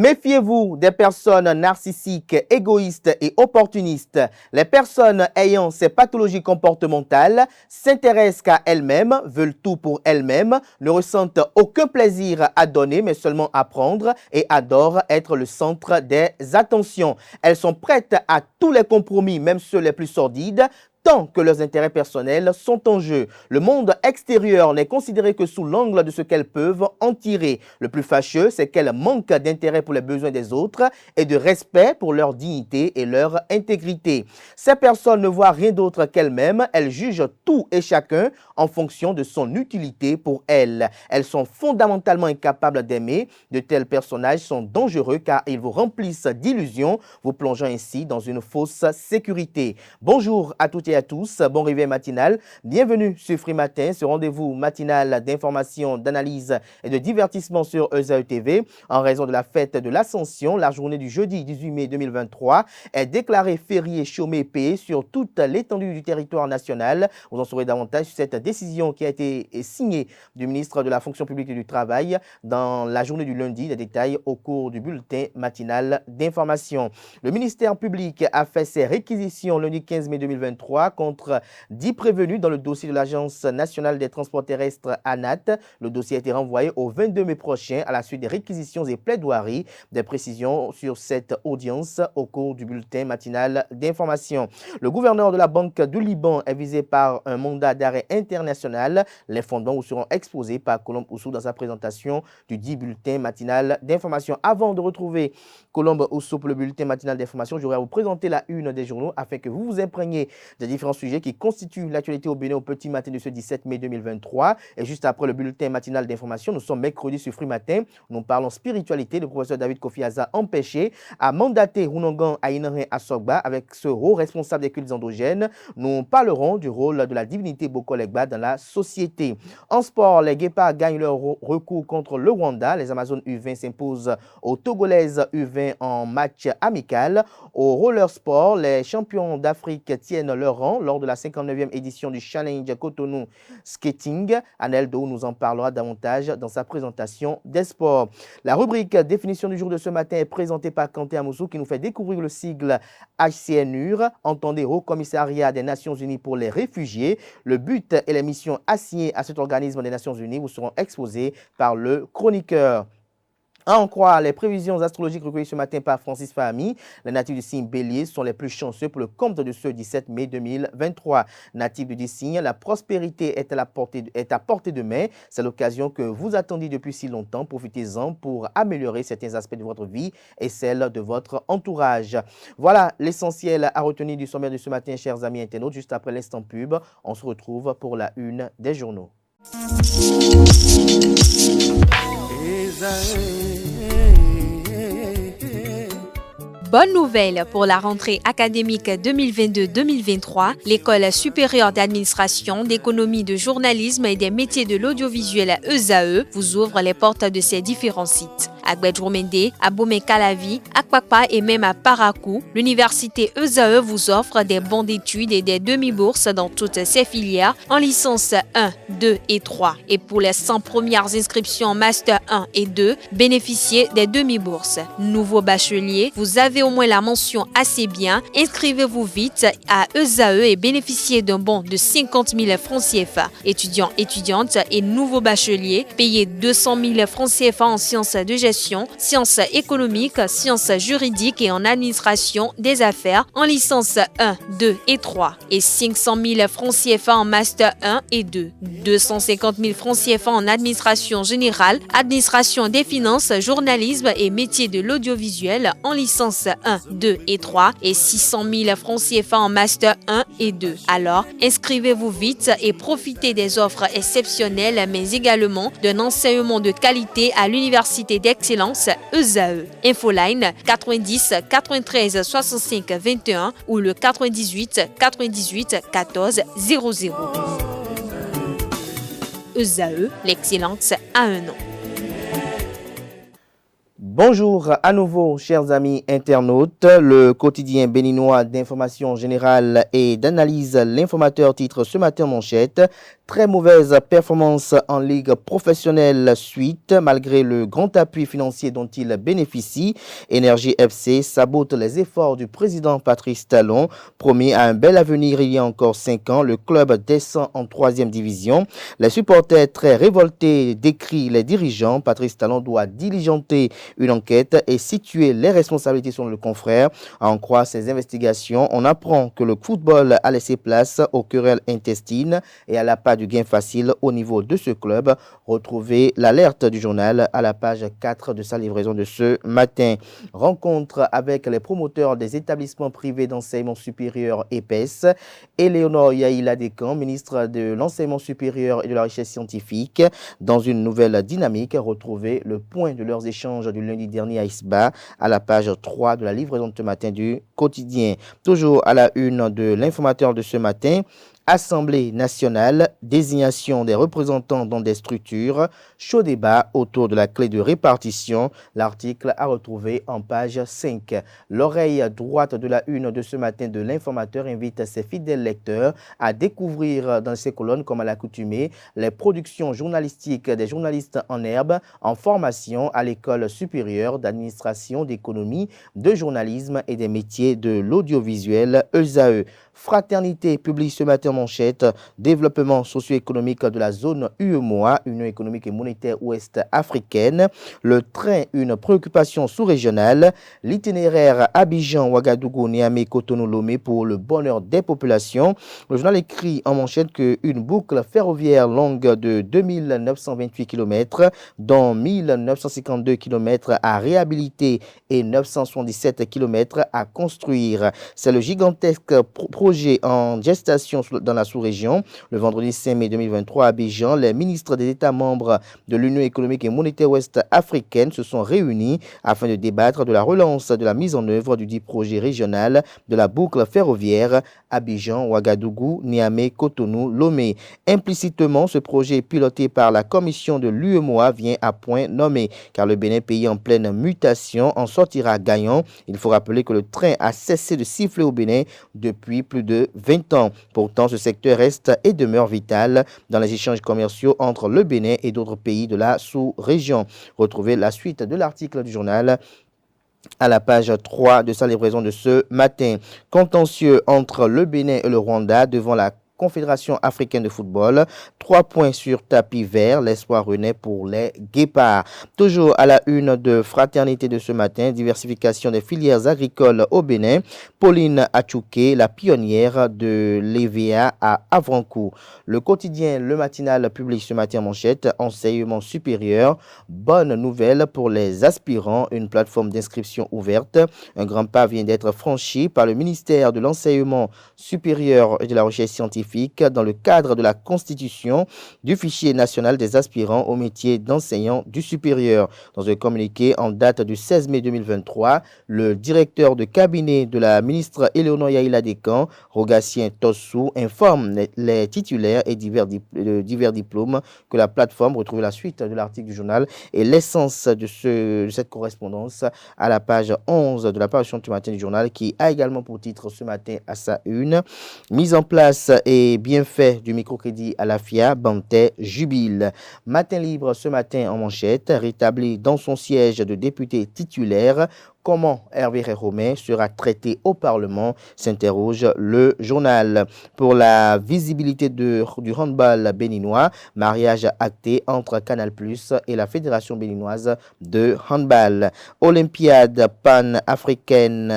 Méfiez-vous des personnes narcissiques, égoïstes et opportunistes. Les personnes ayant ces pathologies comportementales s'intéressent qu'à elles-mêmes, veulent tout pour elles-mêmes, ne ressentent aucun plaisir à donner mais seulement à prendre et adorent être le centre des attentions. Elles sont prêtes à tous les compromis, même ceux les plus sordides, tant que leurs intérêts personnels sont en jeu. Le monde extérieur n'est considéré que sous l'angle de ce qu'elles peuvent en tirer. Le plus fâcheux, c'est qu'elles manquent d'intérêt pour les besoins des autres et de respect pour leur dignité et leur intégrité. Ces personnes ne voient rien d'autre qu'elles-mêmes. Elles jugent tout et chacun en fonction de son utilité pour elles. Elles sont fondamentalement incapables d'aimer. De tels personnages sont dangereux car ils vous remplissent d'illusions, vous plongeant ainsi dans une fausse sécurité. Bonjour à toutes et à tous, bon réveil matinal, bienvenue sur Free Matin, ce rendez-vous matinal d'information, d'analyse et de divertissement sur ESAE TV. En raison de la fête de l'Ascension, la journée du jeudi 18 mai 2023 est déclarée férié, chômé et payé sur toute l'étendue du territoire national. Vous en saurez davantage sur cette décision qui a été signée du ministre de la Fonction publique et du Travail dans la journée du lundi. Des détails au cours du bulletin matinal d'information. Le ministère public a fait ses réquisitions lundi 15 mai 2023 contre 10 prévenus dans le dossier de l'Agence nationale des transports terrestres ANAT. Le dossier a été renvoyé au 22 mai prochain à la suite des réquisitions et plaidoiries. Des précisions sur cette audience au cours du bulletin matinal d'information. Le gouverneur de la Banque du Liban est visé par un mandat d'arrêt international. Les fondements vous seront exposés par Colombe Oussou dans sa présentation du 10 bulletin matinal d'information. Avant de retrouver Colombe Oussou pour le bulletin matinal d'information, j'aurais à vous présenter la une des journaux afin que vous vous imprégniez des différents sujets qui constituent l'actualité au Bénin au petit matin de ce 17 mai 2023. Et juste après le bulletin matinal d'information, nous sommes mercredi sur Free Matin. Nous parlons spiritualité. Le professeur David Kofi Aza empêché à mandater Runongan Aïnaren Assogba avec ce haut responsable des cultes endogènes. Nous parlerons du rôle de la divinité Boko Legba dans la société. En sport, les Guépards gagnent leur recours contre le Rwanda. Les Amazones U20 s'imposent aux Togolaises U20 en match amical. Au roller sport, les champions d'Afrique tiennent leur rang lors de la 59e édition du Challenge Cotonou Skating. Aneldo nous en parlera davantage dans sa présentation des sports. La rubrique définition du jour de ce matin est présentée par Kanté Amoussou qui nous fait découvrir le sigle HCNUR, entendez Haut Commissariat des Nations Unies pour les réfugiés. Le but et les missions assignées à cet organisme des Nations Unies vous seront exposés par le chroniqueur. À en croire les prévisions astrologiques recueillies ce matin par Francis Fahmy, les natifs du signe Bélier sont les plus chanceux pour le compte de ce 17 mai 2023. Natifs du signe, la prospérité est à portée de main. C'est l'occasion que vous attendiez depuis si longtemps. Profitez-en pour améliorer certains aspects de votre vie et celle de votre entourage. Voilà l'essentiel à retenir du sommaire de ce matin, chers amis internautes. Juste après l'instant pub, on se retrouve pour la une des journaux. Bonne nouvelle pour la rentrée académique 2022-2023, l'École supérieure d'administration, d'économie, de journalisme et des métiers de l'audiovisuel ESAE vous ouvre les portes de ses différents sites. À Gbedjomende, à Bomé-Calavi, à Kwakpa et même à Parakou, l'université ESAE vous offre des bons d'études et des demi-bourses dans toutes ses filières en licence 1, 2 et 3. Et pour les 100 premières inscriptions en master 1 et 2, bénéficiez des demi-bourses. Nouveau bachelier, vous avez au moins la mention assez bien, inscrivez-vous vite à ESAE et bénéficiez d'un bon de 50 000 francs CFA. Étudiants, étudiantes et nouveaux bacheliers, payez 200 000 francs CFA en sciences de gestion, sciences économiques, sciences juridiques et en administration des affaires en licence 1, 2 et 3 et 500 000 francs CFA en master 1 et 2, 250 000 francs CFA en administration générale, administration des finances, journalisme et métiers de l'audiovisuel en licence 1, 2 et 3 et 600 000 francs CFA en master 1 et 2. Alors, inscrivez-vous vite et profitez des offres exceptionnelles mais également d'un enseignement de qualité à l'université d'excellence ESAE. Infoline 90 93 65 21 ou le 98 98 14 00. ESAE, l'excellence a un nom. Bonjour à nouveau, chers amis internautes. Le quotidien béninois d'information générale et d'analyse, l'informateur titre ce matin manchette. Très mauvaise performance en Ligue professionnelle suite, malgré le grand appui financier dont il bénéficie. Énergie FC sabote les efforts du président Patrice Talon. Promis à un bel avenir il y a encore 5 ans, le club descend en 3e division. Les supporters très révoltés décrient les dirigeants. Patrice Talon doit diligenter une enquête et situer les responsabilités sur le confrère. À en croire ces investigations, on apprend que le football a laissé place aux querelles intestines et à la part du gain facile au niveau de ce club. Retrouvez l'alerte du journal à la page 4 de sa livraison de ce matin. Rencontre avec les promoteurs des établissements privés d'enseignement supérieur EPES. Éléonore Yaïla Descamps, ministre de l'enseignement supérieur et de la recherche scientifique. Dans une nouvelle dynamique, retrouvez le point de leurs échanges du lundi dernier à Isba à la page 3 de la livraison de ce matin du quotidien. Toujours à la une de l'informateur de ce matin. Assemblée nationale, désignation des représentants dans des structures, chaud débat autour de la clé de répartition. L'article à retrouver en page 5. L'oreille droite de la une de ce matin de l'informateur invite ses fidèles lecteurs à découvrir dans ces colonnes, comme à l'accoutumée, les productions journalistiques des journalistes en herbe en formation à l'école supérieure d'administration, d'économie, de journalisme et des métiers de l'audiovisuel ESAE. Fraternité publie ce matin manchette, développement socio-économique de la zone UEMOA, Union économique et monétaire ouest africaine. Le train, une préoccupation sous-régionale. L'itinéraire Abidjan, Ouagadougou, Niamey, Cotonou, Lomé pour le bonheur des populations. Le journal écrit en manchette qu'une boucle ferroviaire longue de 2928 km, dont 1952 km à réhabiliter et 977 km à construire. C'est le gigantesque projet en gestation dans la sous-région. Le vendredi 5 mai 2023 à Abidjan, les ministres des États membres de l'Union économique et monétaire ouest africaine se sont réunis afin de débattre de la relance de la mise en œuvre du dit projet régional de la boucle ferroviaire Abidjan, Ouagadougou, Niamey, Cotonou, Lomé. Implicitement, ce projet piloté par la commission de l'UEMOA vient à point nommé, car le Bénin, pays en pleine mutation, en sortira gagnant. Il faut rappeler que le train a cessé de siffler au Bénin depuis plus de 20 ans. Pourtant, ce secteur reste et demeure vital dans les échanges commerciaux entre le Bénin et d'autres pays de la sous-région. Retrouvez la suite de l'article du journal à la page 3 de sa livraison de ce matin. Contentieux entre le Bénin et le Rwanda devant la Confédération africaine de football. 3 points sur tapis vert. L'espoir renaît pour les Guépards. Toujours à la une de Fraternité de ce matin, diversification des filières agricoles au Bénin. Pauline Achouké, la pionnière de l'EVA à Avrancourt. Le quotidien Le Matinal publie ce matin en manchette, enseignement supérieur. Bonne nouvelle pour les aspirants. Une plateforme d'inscription ouverte. Un grand pas vient d'être franchi par le ministère de l'enseignement supérieur et de la recherche scientifique dans le cadre de la constitution du fichier national des aspirants au métier d'enseignant du supérieur. Dans un communiqué en date du 16 mai 2023, le directeur de cabinet de la ministre Éléonore Yaïla Descamps, Rogatien Tossou, informe les titulaires et divers diplômes que la plateforme, retrouve la suite de l'article du journal et l'essence de cette correspondance à la page 11 de la parution du matin du journal, qui a également pour titre ce matin à sa une, mise en place et bienfaits du microcrédit à la FIA, Bantais jubile. Matin libre ce matin en manchette, rétabli dans son siège de député titulaire. Comment Hervé Romain sera traité au Parlement, s'interroge le journal. Pour la visibilité du handball béninois, mariage acté entre Canal+ et la Fédération béninoise de handball. Olympiade pan-africaine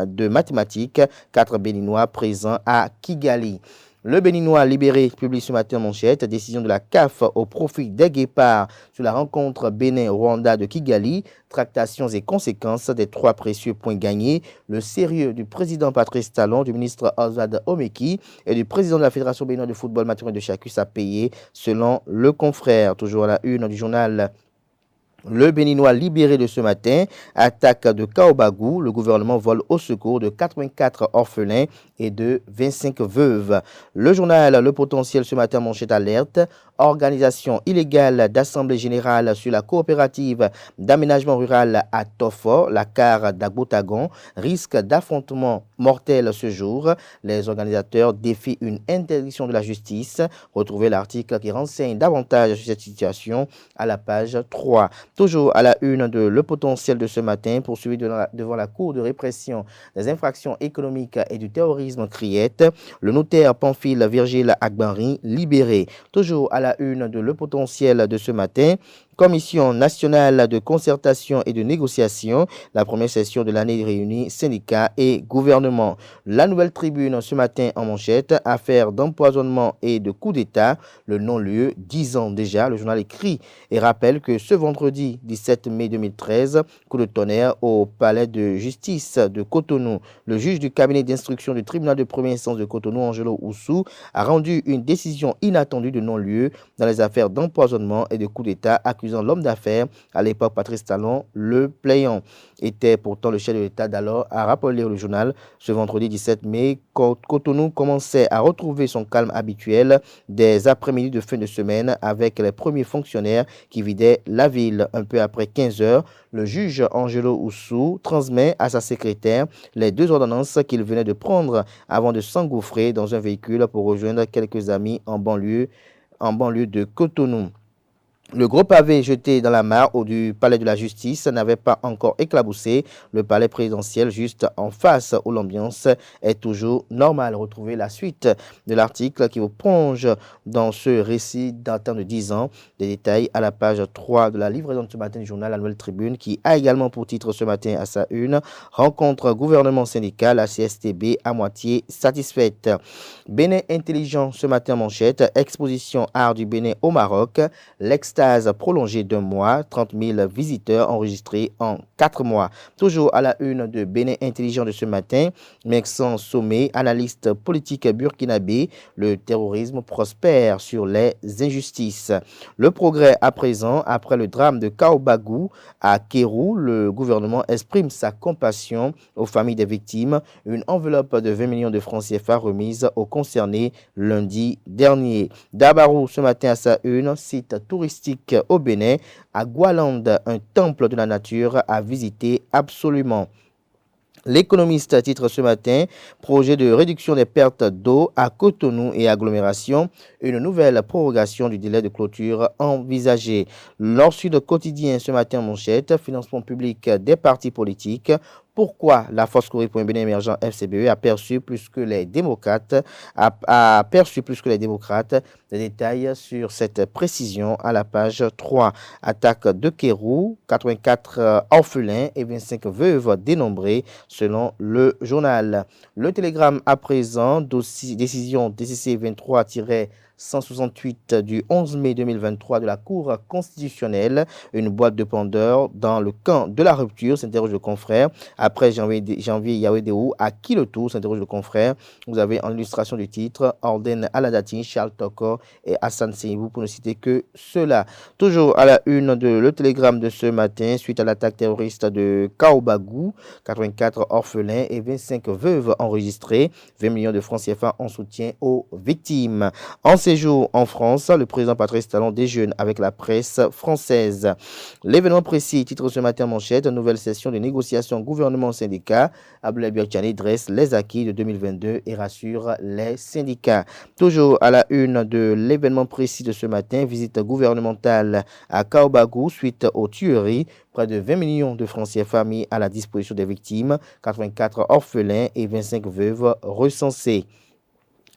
de mathématiques, 4 béninois présents à Kigali. Le Béninois libéré publie ce matin en manchette, décision de la CAF au profit des Guépards sur la rencontre Bénin-Rwanda de Kigali, tractations et conséquences des 3 précieux points gagnés, le sérieux du président Patrice Talon, du ministre Oswald Omeki et du président de la Fédération béninoise de football, Mathurin de Chacus, a payé selon le confrère. Toujours à la une du journal Le Béninois libéré de ce matin, attaque de Kaobagou, le gouvernement vole au secours de 84 orphelins et de 25 veuves. Le journal Le Potentiel ce matin manchette alerte, organisation illégale d'assemblée générale sur la coopérative d'aménagement rural à Tofo, la CAR d'Agbotagon, risque d'affrontement mortelle ce jour. Les organisateurs défient une interdiction de la justice. Retrouvez l'article qui renseigne davantage sur cette situation à la page 3. Toujours à la une de Le Potentiel de ce matin, poursuivi devant la Cour de répression des infractions économiques et du terrorisme Criette, le notaire Pamphile Virgile Agbanri libéré. Toujours à la une de Le Potentiel de ce matin, Commission nationale de concertation et de négociation, la première session de l'année réunit syndicats et gouvernement. La Nouvelle Tribune ce matin en manchette, affaire d'empoisonnement et de coup d'État, le non-lieu, 10 ans déjà. Le journal écrit et rappelle que ce vendredi 17 mai 2013, coup de tonnerre au palais de justice de Cotonou. Le juge du cabinet d'instruction du tribunal de première instance de Cotonou, Angelo Oussou, a rendu une décision inattendue de non-lieu dans les affaires d'empoisonnement et de coup d'État accusant l'homme d'affaires, à l'époque Patrice Talon, le plaignant était pourtant le chef de l'État d'alors, a rappelé le journal. Ce vendredi 17 mai, Cotonou commençait à retrouver son calme habituel des après-midi de fin de semaine avec les premiers fonctionnaires qui vidaient la ville. Un peu après 15 heures, le juge Angelo Oussou transmet à sa secrétaire les 2 ordonnances qu'il venait de prendre avant de s'engouffrer dans un véhicule pour rejoindre quelques amis en banlieue de Cotonou. Le gros pavé jeté dans la mare du palais de la justice n'avait pas encore éclaboussé le palais présidentiel juste en face où l'ambiance est toujours normale. Retrouvez la suite de l'article qui vous plonge dans ce récit datant de 10 ans. Des détails à la page 3 de la livraison de ce matin du journal La Nouvelle Tribune qui a également pour titre ce matin à sa une « Rencontre gouvernement syndical, la CSTB à moitié satisfaite ». Bénin intelligent ce matin manchette, exposition art du Bénin au Maroc, l'extase prolongée d'1 mois, 30 000 visiteurs enregistrés en 4 mois. Toujours à la une de Bénin intelligent de ce matin, Mexan Sommet, analyste politique burkinabé, le terrorisme prospère sur les injustices. Le progrès à présent, après le drame de Kaobagou à Kérou, le gouvernement exprime sa compassion aux familles des victimes. Une enveloppe de 20 millions de francs CFA remise aux concernés lundi dernier. Dabarou ce matin à sa une, site touristique au Bénin, à Gualand, un temple de la nature à visiter absolument. L'économiste titre ce matin, projet de réduction des pertes d'eau à Cotonou et agglomération, une nouvelle prorogation du délai de clôture envisagée. Nord Sud Quotidien ce matin manchette, financement public des partis politiques. Pourquoi la force Corée pour un Bénin émergent FCBE a perçu plus que les démocrates, Des détails sur cette précision à la page 3. Attaque de Kérou, 84 orphelins et 25 veuves dénombrées selon le journal. Le Télégramme à présent, décision DCC 23-168 du 11 mai 2023 de la Cour constitutionnelle, une boîte de Pandore dans le camp de la rupture, s'interroge le confrère. Après janvier Yahweh à qui le tour, s'interroge le confrère. Vous avez en illustration du titre Orden Aladati, Charles Toko et Hassan Seibou pour ne citer que cela. Toujours à la une de Le Télégramme de ce matin, suite à l'attaque terroriste de Kaobagou, 84 orphelins et 25 veuves enregistrées, 20 millions de francs CFA en soutien aux victimes. En séjour en France, le président Patrice Talon déjeune avec la presse française. L'événement précis, titre ce matin manchette, nouvelle session de négociations gouvernement-syndicat. Abdoulaye Biachani dresse les acquis de 2022 et rassure les syndicats. Toujours à la une de l'événement précis de ce matin, visite gouvernementale à Kaobagou suite aux tueries. Près de 20 millions de francs CFA mis à la disposition des victimes, 84 orphelins et 25 veuves recensées.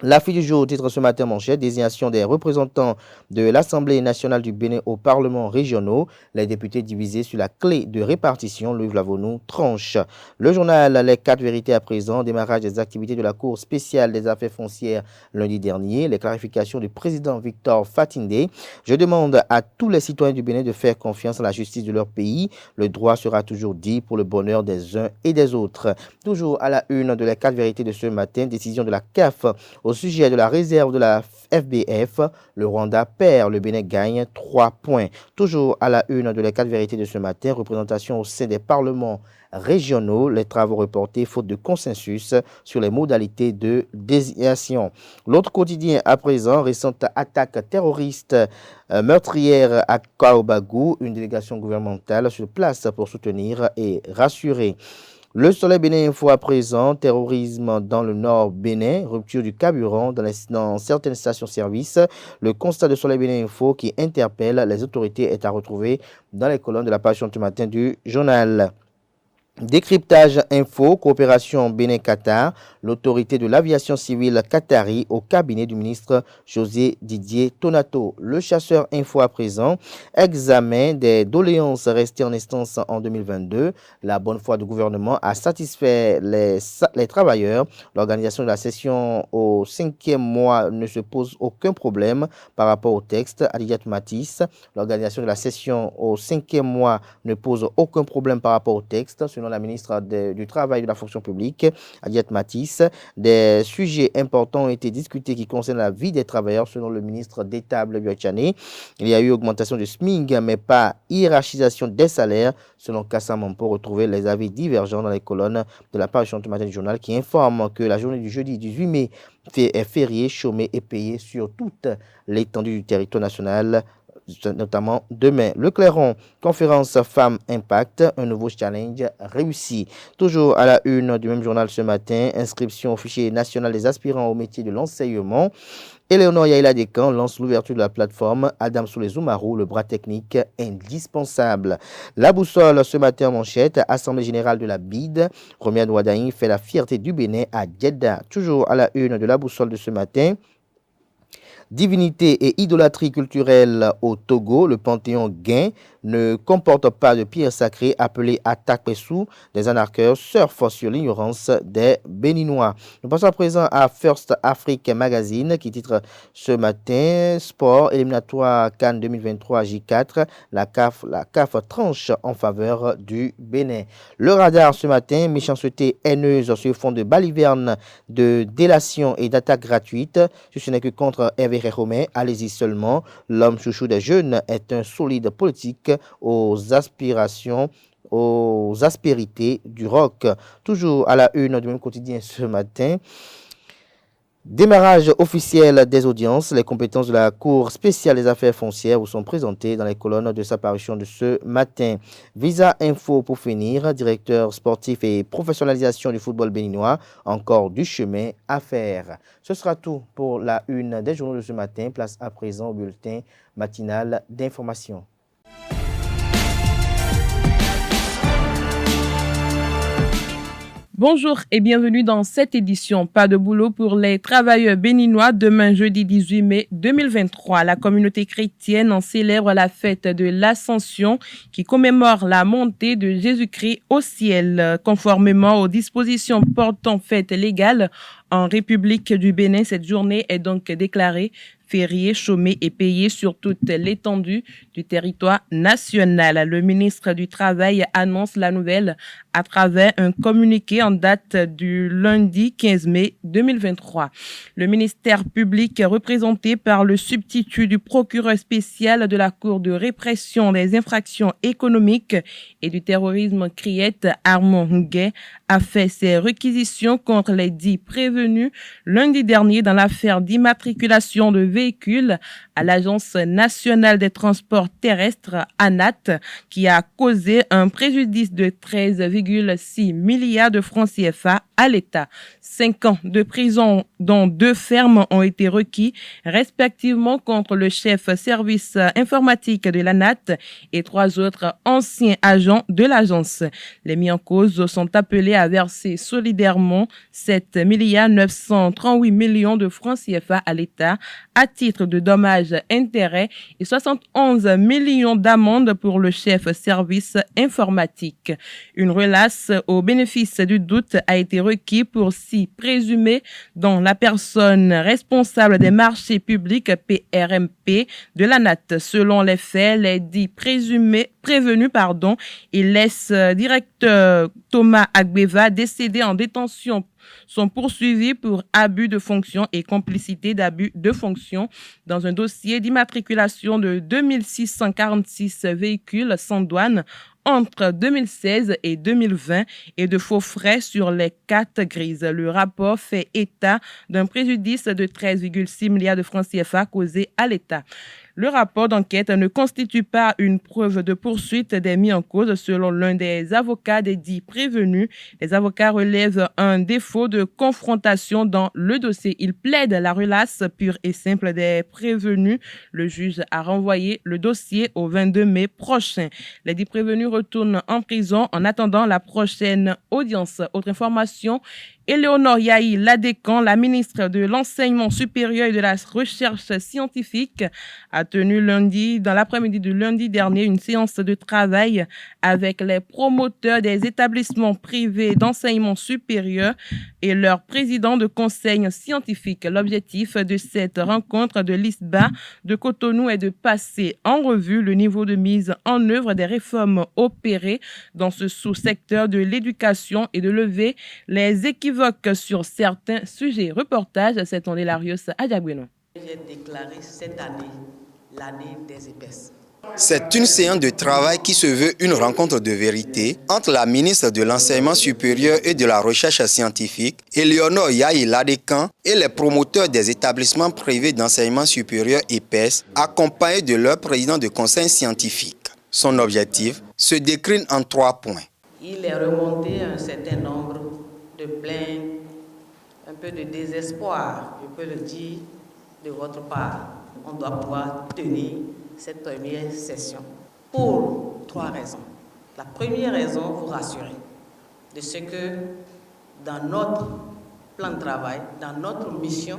La fille du jour, titre ce matin manchette, désignation des représentants de l'Assemblée nationale du Bénin aux parlements régionaux. Les députés divisés sur la clé de répartition, Louis Vlavonou tranche. Le journal Les 4 vérités à présent, démarrage des activités de la Cour spéciale des affaires foncières lundi dernier, les clarifications du président Victor Fatindé. Je demande à tous les citoyens du Bénin de faire confiance à la justice de leur pays. Le droit sera toujours dit pour le bonheur des uns et des autres. Toujours à la une de Les 4 vérités de ce matin, décision de la CAF au sujet de la réserve de la FBF, le Rwanda perd, le Bénin gagne 3 points. Toujours à la une de Les 4 vérités de ce matin, représentation au sein des parlements régionaux, les travaux reportés faute de consensus sur les modalités de désignation. L'autre quotidien à présent, récente attaque terroriste meurtrière à Kaobagou, une délégation gouvernementale sur place pour soutenir et rassurer. Le Soleil Bénin Info à présent, terrorisme dans le nord Bénin, rupture du carburant dans certaines stations-service. Le constat de Soleil Bénin Info qui interpelle les autorités est à retrouver dans les colonnes de la page ce matin du journal. Décryptage info, coopération Bénin-Qatar, l'autorité de l'aviation civile qatari au cabinet du ministre José Didier Tonato. Le chasseur info à présent, examen des doléances restées en instance en 2022. La bonne foi du gouvernement a satisfait les travailleurs. L'organisation de la session au 5e mois ne se pose aucun problème par rapport au texte. Adiat Matisse, l'organisation de la session au 5e mois ne pose aucun problème par rapport au texte. Selon la ministre du Travail et de la fonction publique, Adiat Matisse, des sujets importants ont été discutés qui concernent la vie des travailleurs. Selon le ministre d'État Blebiochane, il y a eu augmentation du SMIC, mais pas hiérarchisation des salaires. Selon Kassam, on peut retrouver les avis divergents dans les colonnes de la page ce matin du journal qui informe que la journée du jeudi 18 mai est fériée, chômée et payée sur toute l'étendue du territoire national, notamment demain. Le Clairon, conférence Femmes Impact, un nouveau challenge réussi. Toujours à la une du même journal ce matin, inscription au fichier national des aspirants au métier de l'enseignement. Éléonore Yaïla Descamps lance l'ouverture de la plateforme Adam Soulé-Zoumarou, le bras technique indispensable. La boussole ce matin en manchette, Assemblée générale de la BID. Romiane Ouadaïn fait la fierté du Bénin à Djeddah. Toujours à la une de la boussole de ce matin. Divinité et idolâtrie culturelle au Togo, le panthéon Guin ne comporte pas de pierre sacrée appelée Atakpessou. Des anarcheurs surfent sur l'ignorance des Béninois. Nous passons à présent à First Afrique Magazine qui titre ce matin Sport éliminatoire Cannes 2023 J4. La CAF tranche en faveur du Bénin. Le radar ce matin, méchanceté haineuse sur fond de balivernes, de délation et d'attaques gratuites. Ce n'est que contre Hervé Romain, allez-y seulement. L'homme chouchou des jeunes est un solide politique aux aspérités du rock. Toujours à la une du même quotidien ce matin. Démarrage officiel des audiences. Les compétences de la Cour spéciale des affaires foncières vous sont présentées dans les colonnes de sa parution de ce matin. Visa Info pour finir. Directeur sportif et professionnalisation du football béninois. Encore du chemin à faire. Ce sera tout pour la une des journaux de ce matin. Place à présent au bulletin matinal d'information. Bonjour et bienvenue dans cette édition. Pas de boulot pour les travailleurs béninois demain jeudi 18 mai 2023. La communauté chrétienne en célèbre la fête de l'Ascension qui commémore la montée de Jésus-Christ au ciel. Conformément aux dispositions portant fête légale en République du Bénin, cette journée est donc déclarée férié, chômé et payé sur toute l'étendue du territoire national. Le ministre du Travail annonce la nouvelle à travers un communiqué en date du lundi 15 mai 2023. Le ministère public, représenté par le substitut du procureur spécial de la Cour de répression des infractions économiques et du terrorisme Criette, Armand Nguet, a fait ses réquisitions contre les 10 prévenus lundi dernier dans l'affaire d'immatriculation de véhicules à l'Agence nationale des transports terrestres, ANAT, qui a causé un préjudice de 13,6 milliards de francs CFA à l'État. 5 ans de prison, dont 2 fermes ont été requis, respectivement contre le chef service informatique de l'ANAT et 3 autres anciens agents de l'agence. Les mis en cause sont appelés à verser solidairement 7 938 millions de francs CFA à l'État à titre de dommages-intérêts et 71 millions d'amendes pour le chef service informatique. Une relace au bénéfice du doute a été requise pour 6 présumés, dont la personne responsable des marchés publics PRMP de l'ANAT. Selon les faits, les 10 prévenus, et l'ex-directeur Thomas Agbeva, décédé en détention, sont poursuivis pour abus de fonction et complicité d'abus de fonction dans un dossier d'immatriculation de 2646 véhicules sans douane entre 2016 et 2020 et de faux frais sur les 4 grises. Le rapport fait état d'un préjudice de 13,6 milliards de francs CFA causé à l'État. Le rapport d'enquête ne constitue pas une preuve de poursuite des mis en cause selon l'un des avocats des dits prévenus. Les avocats relèvent un défaut de confrontation dans le dossier. Ils plaident la relaxe pure et simple des prévenus. Le juge a renvoyé le dossier au 22 mai prochain. Les dits prévenus retournent en prison en attendant la prochaine audience. Autre information, Éléonore Yahi Ladécan, la ministre de l'Enseignement supérieur et de la Recherche scientifique, a tenu dans l'après-midi du lundi dernier, une séance de travail avec les promoteurs des établissements privés d'enseignement supérieur et leurs présidents de conseils scientifiques. L'objectif de cette rencontre de l'ISBA de Cotonou est de passer en revue le niveau de mise en œuvre des réformes opérées dans ce sous-secteur de l'éducation et de lever les équivoques sur certains sujets. Reportage, c'est Tondé Larios à Diabouénon. J'ai déclaré cette année l'année des épaisses. C'est une séance de travail qui se veut une rencontre de vérité entre la ministre de l'Enseignement supérieur et de la Recherche scientifique, Éléonore Yahi Ladécan, et les promoteurs des établissements privés d'enseignement supérieur EPES, accompagnés de leur président de conseil scientifique. Son objectif se décline en 3 points. Il est remonté un certain nombre de plaintes, un peu de désespoir, je peux le dire, de votre part. On doit pouvoir tenir cette première session pour 3 raisons. La première raison, vous rassurer de ce que dans notre plan de travail, dans notre mission,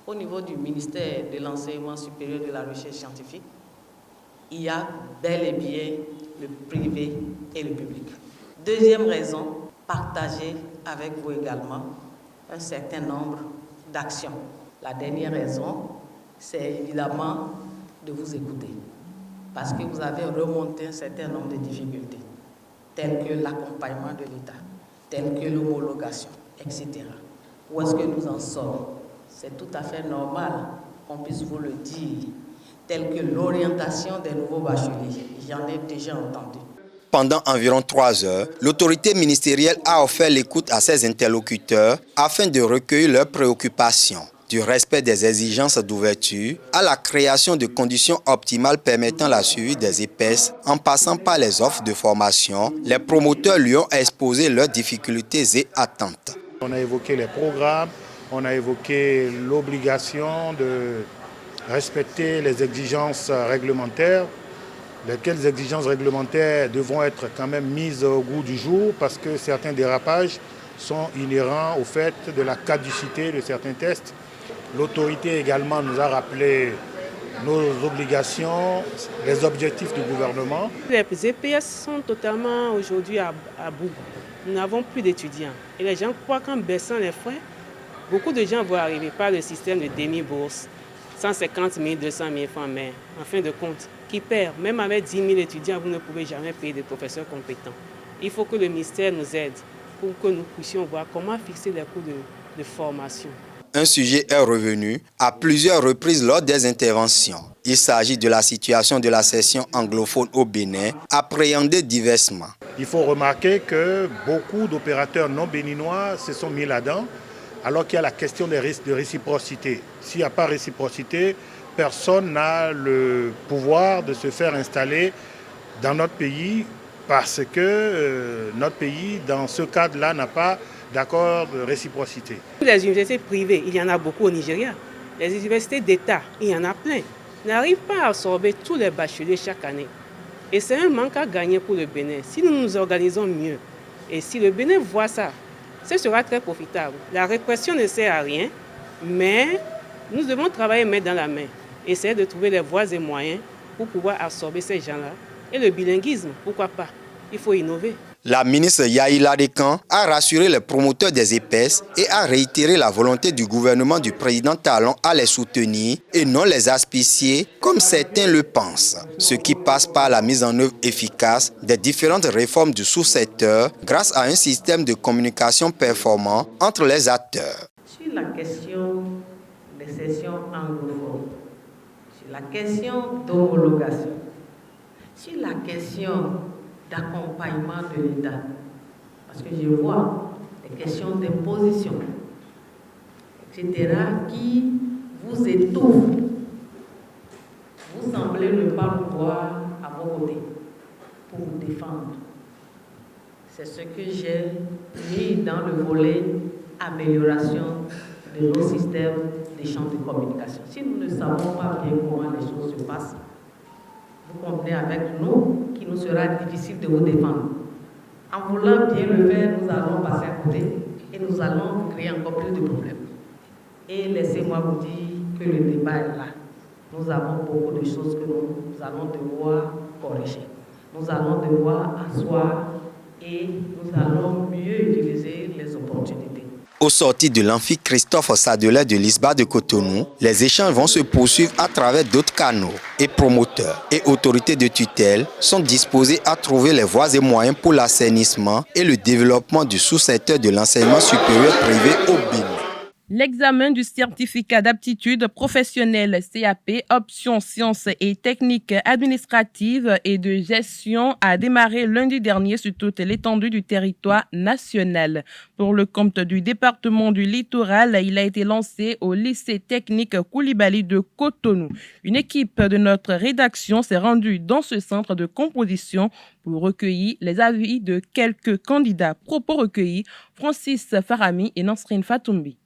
au niveau du ministère de l'Enseignement supérieur et de la Recherche scientifique, il y a bel et bien le privé et le public. Deuxième raison, partager avec vous également un certain nombre d'actions. La dernière raison, c'est évidemment de vous écouter, parce que vous avez remonté un certain nombre de difficultés, telles que l'accompagnement de l'État, telles que l'homologation, etc. Où est-ce que nous en sommes? C'est tout à fait normal qu'on puisse vous le dire, telles que l'orientation des nouveaux bacheliers. J'en ai déjà entendu. Pendant environ 3 heures, l'autorité ministérielle a offert l'écoute à ses interlocuteurs afin de recueillir leurs préoccupations, du respect des exigences d'ouverture à la création de conditions optimales permettant la suivi des EPES en passant par les offres de formation. Les promoteurs lui ont exposé leurs difficultés et attentes. On a évoqué les programmes, on a évoqué l'obligation de respecter les exigences réglementaires. Lesquelles exigences réglementaires devront être quand même mises au goût du jour parce que certains dérapages sont inhérents au fait de la caducité de certains tests. L'autorité également nous a rappelé nos obligations, les objectifs du gouvernement. Les EPS sont totalement aujourd'hui à bout. Nous n'avons plus d'étudiants. Et les gens croient qu'en baissant les frais, beaucoup de gens vont arriver par le système de demi-bourse. 150 000, 200 000 francs, mais en fin de compte, qui perd. Même avec 10 000 étudiants, vous ne pouvez jamais payer des professeurs compétents. Il faut que le ministère nous aide pour que nous puissions voir comment fixer les coûts de formation. Un sujet est revenu à plusieurs reprises lors des interventions. Il s'agit de la situation de la section anglophone au Bénin, appréhendée diversement. Il faut remarquer que beaucoup d'opérateurs non béninois se sont mis là-dedans, alors qu'il y a la question des risques de réciprocité. S'il n'y a pas réciprocité, personne n'a le pouvoir de se faire installer dans notre pays parce que notre pays, dans ce cadre-là, n'a pas d'accord de réciprocité. Les universités privées, il y en a beaucoup au Nigeria. Les universités d'État, il y en a plein, n'arrivent pas à absorber tous les bacheliers chaque année. Et c'est un manque à gagner pour le Bénin. Si nous nous organisons mieux et si le Bénin voit ça, ce sera très profitable. La répression ne sert à rien, mais nous devons travailler main dans la main, essayer de trouver les voies et moyens pour pouvoir absorber ces gens-là. Et le bilinguisme, pourquoi pas? Il faut innover. La ministre Yahi Ladécan a rassuré les promoteurs des EPES et a réitéré la volonté du gouvernement du président Talon à les soutenir et non les asphyxier comme certains le pensent. Ce qui passe par la mise en œuvre efficace des différentes réformes du sous-secteur grâce à un système de communication performant entre les acteurs. Sur la question des sessions anglophones, sur la question d'homologation, sur la question d'accompagnement de l'État, parce que je vois les questions d'imposition, etc., qui vous étouffent. voir à vos côtés pour vous défendre. C'est ce que j'ai mis dans le volet amélioration de nos systèmes d'échange de communication. Si nous ne savons pas bien comment les choses se passent, vous convenez avec nous qu'il nous sera difficile de vous défendre. En voulant bien le faire, nous allons passer à côté et nous allons créer encore plus de problèmes. Et laissez-moi vous dire que le débat est là. Nous avons beaucoup de choses que nous allons devoir corriger. Nous allons devoir asseoir et nous allons mieux utiliser les opportunités. Au sortir de l'amphi Christophe Sadelet de l'ISBA de Cotonou, les échanges vont se poursuivre à travers d'autres canaux et promoteurs et autorités de tutelle sont disposés à trouver les voies et moyens pour l'assainissement et le développement du sous-secteur de l'enseignement supérieur privé au Bénin. L'examen du certificat d'aptitude professionnelle CAP, option sciences et techniques administratives et de gestion a démarré lundi dernier sur toute l'étendue du territoire national. Pour le compte du département du Littoral, il a été lancé au lycée technique Koulibaly de Cotonou. Une équipe de notre rédaction s'est rendue dans ce centre de composition pour recueillir les avis de quelques candidats. Propos recueillis, Francis Farami et Nasrine Fatoumbi.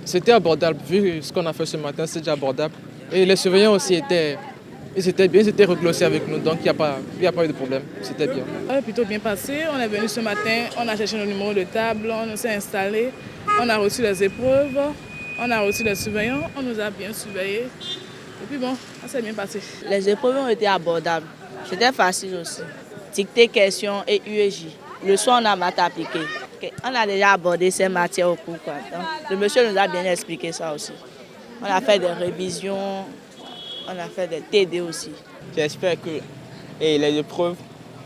C'était abordable, vu ce qu'on a fait ce matin, c'est déjà abordable. Et les surveillants aussi étaient bien, ils étaient reglossés avec nous, donc il n'y a pas eu de problème, c'était bien. On est plutôt bien passé, on est venu ce matin, on a cherché nos numéros de table, on s'est installé, on a reçu les épreuves, on a reçu les surveillants, on nous a bien surveillés. Et puis bon, ça s'est bien passé. Les épreuves ont été abordables, c'était facile aussi. Dictée, questions et UEJ. Le soir, on a maths appliqué. On a déjà abordé ces matières au cours. Donc, le monsieur nous a bien expliqué ça aussi. On a fait des révisions, on a fait des TD aussi. J'espère que les épreuves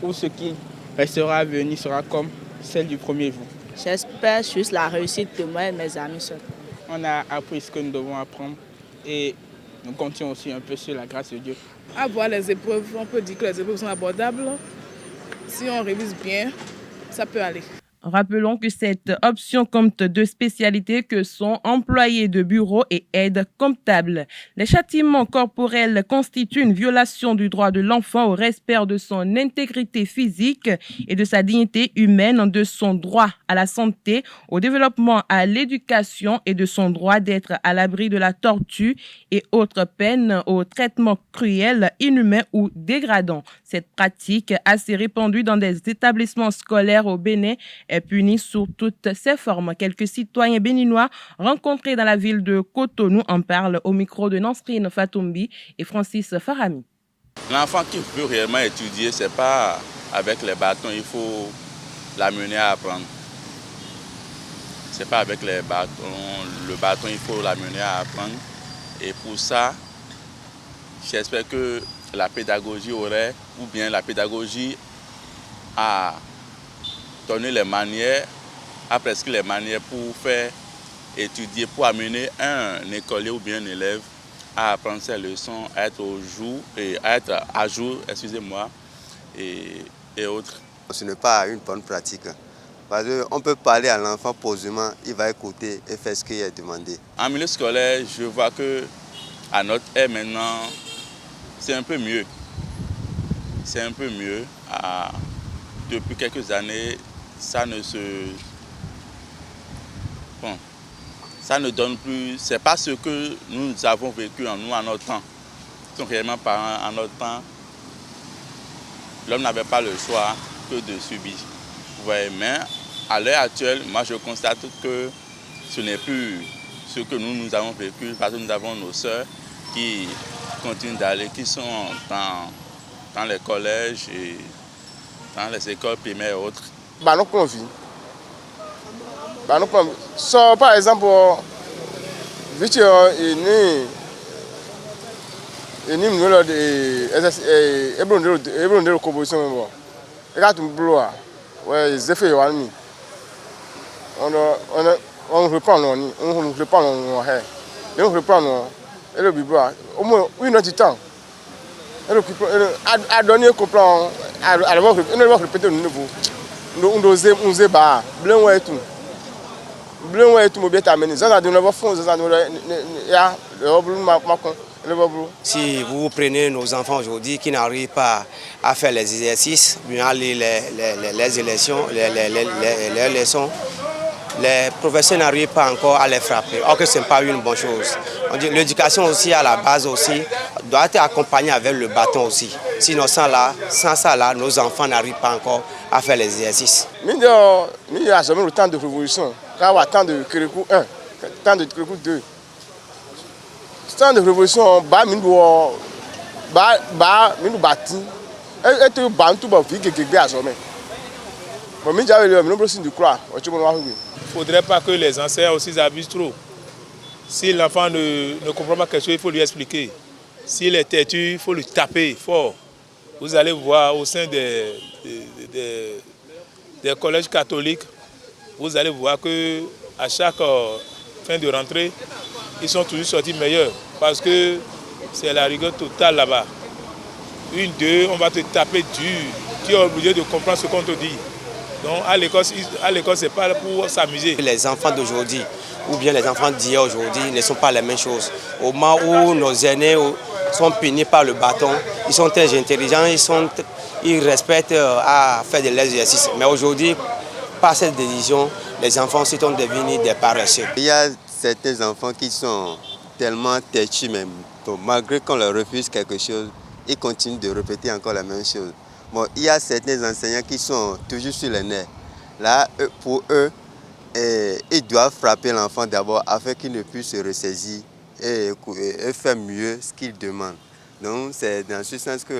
ou ce qui restera à venir sera comme celle du premier jour. J'espère juste la réussite de moi et mes amis seuls. On a appris ce que nous devons apprendre et nous comptons aussi un peu sur la grâce de Dieu. À voir les épreuves, on peut dire que les épreuves sont abordables. Si on révise bien, ça peut aller. Rappelons que cette option compte deux spécialités que sont employés de bureau et aide comptable. Les châtiments corporels constituent une violation du droit de l'enfant au respect de son intégrité physique et de sa dignité humaine, de son droit à la santé, au développement, à l'éducation et de son droit d'être à l'abri de la torture et autres peines au traitement cruel, inhumain ou dégradant. Cette pratique, assez répandue dans des établissements scolaires au Bénin, est punie sous toutes ses formes. Quelques citoyens béninois rencontrés dans la ville de Cotonou en parlent au micro de Nasrine Fatoumbi et Francis Farami. L'enfant qui veut réellement étudier, ce n'est pas avec les bâtons, il faut l'amener à apprendre. Ce n'est pas avec les bâtons, le bâton, il faut l'amener à apprendre. Et pour ça, j'espère que la pédagogie aurait, ou bien la pédagogie a donné les manières, a prescrit les manières pour faire étudier, pour amener un écolier ou bien un élève à apprendre ses leçons, à être à jour, excusez-moi, et autres. Ce n'est pas une bonne pratique. Parce qu'on peut parler à l'enfant posément, il va écouter et faire ce qu'il est demandé. En milieu scolaire, je vois que à notre ère maintenant, c'est un peu mieux. C'est un peu mieux. Depuis quelques années, ça ne donne plus. C'est pas ce que nous avons vécu en notre temps. Sont réellement parents en notre temps. L'homme n'avait pas le choix que de subir. Ouais, mais à l'heure actuelle, moi je constate que ce n'est plus ce que nous avons vécu, parce que nous avons nos sœurs qui continuent d'aller, qui sont dans les collèges et dans les écoles primaires et autres. Nous convions. So, par exemple, vite de composition, on reprend et le biberon, au moins une heure de temps. À donner un comprend, à répéter le niveau. Nous débat, blanc et tout. Blanc et tout, bien amené. Ça a donné un fond, ça a donné un Si vous prenez nos enfants aujourd'hui qui n'arrivent pas à faire les exercices, bien les leçons, les professeurs n'arrivent pas encore à les frapper. Or que ce n'est pas une bonne chose. L'éducation aussi à la base aussi doit être accompagnée avec le bâton aussi. Sinon sans ça là, nos enfants n'arrivent pas encore à faire les exercices. Il y a jamais le temps de révolution. Quand on a temps de Kérékou 1, temps de Kérékou 2. Temps de révolution, Il ne faudrait pas que les enseignants aussi abusent trop. Si l'enfant ne comprend pas quelque chose, il faut lui expliquer. S'il est têtu, il faut lui taper fort. Vous allez voir au sein des collèges catholiques, vous allez voir qu'à chaque fin de rentrée, ils sont toujours sortis meilleurs. Parce que c'est la rigueur totale là-bas. 1, 2, on va te taper dur. Tu es obligé de comprendre ce qu'on te dit. Donc à l'école, ce n'est pas pour s'amuser. Les enfants d'aujourd'hui ou bien les enfants d'hier aujourd'hui ne sont pas les mêmes choses. Au moment où nos aînés sont punis par le bâton, ils sont très intelligents, ils respectent à faire de l'exercice. Mais aujourd'hui, par cette décision, les enfants sont devenus des paresseux. Il y a certains enfants qui sont tellement têtus même. Donc, malgré qu'on leur refuse quelque chose, ils continuent de répéter encore la même chose. Bon, il y a certains enseignants qui sont toujours sur les nerfs. Là, pour eux, ils doivent frapper l'enfant d'abord afin qu'il ne puisse se ressaisir et faire mieux ce qu'il demande. Donc c'est dans ce sens que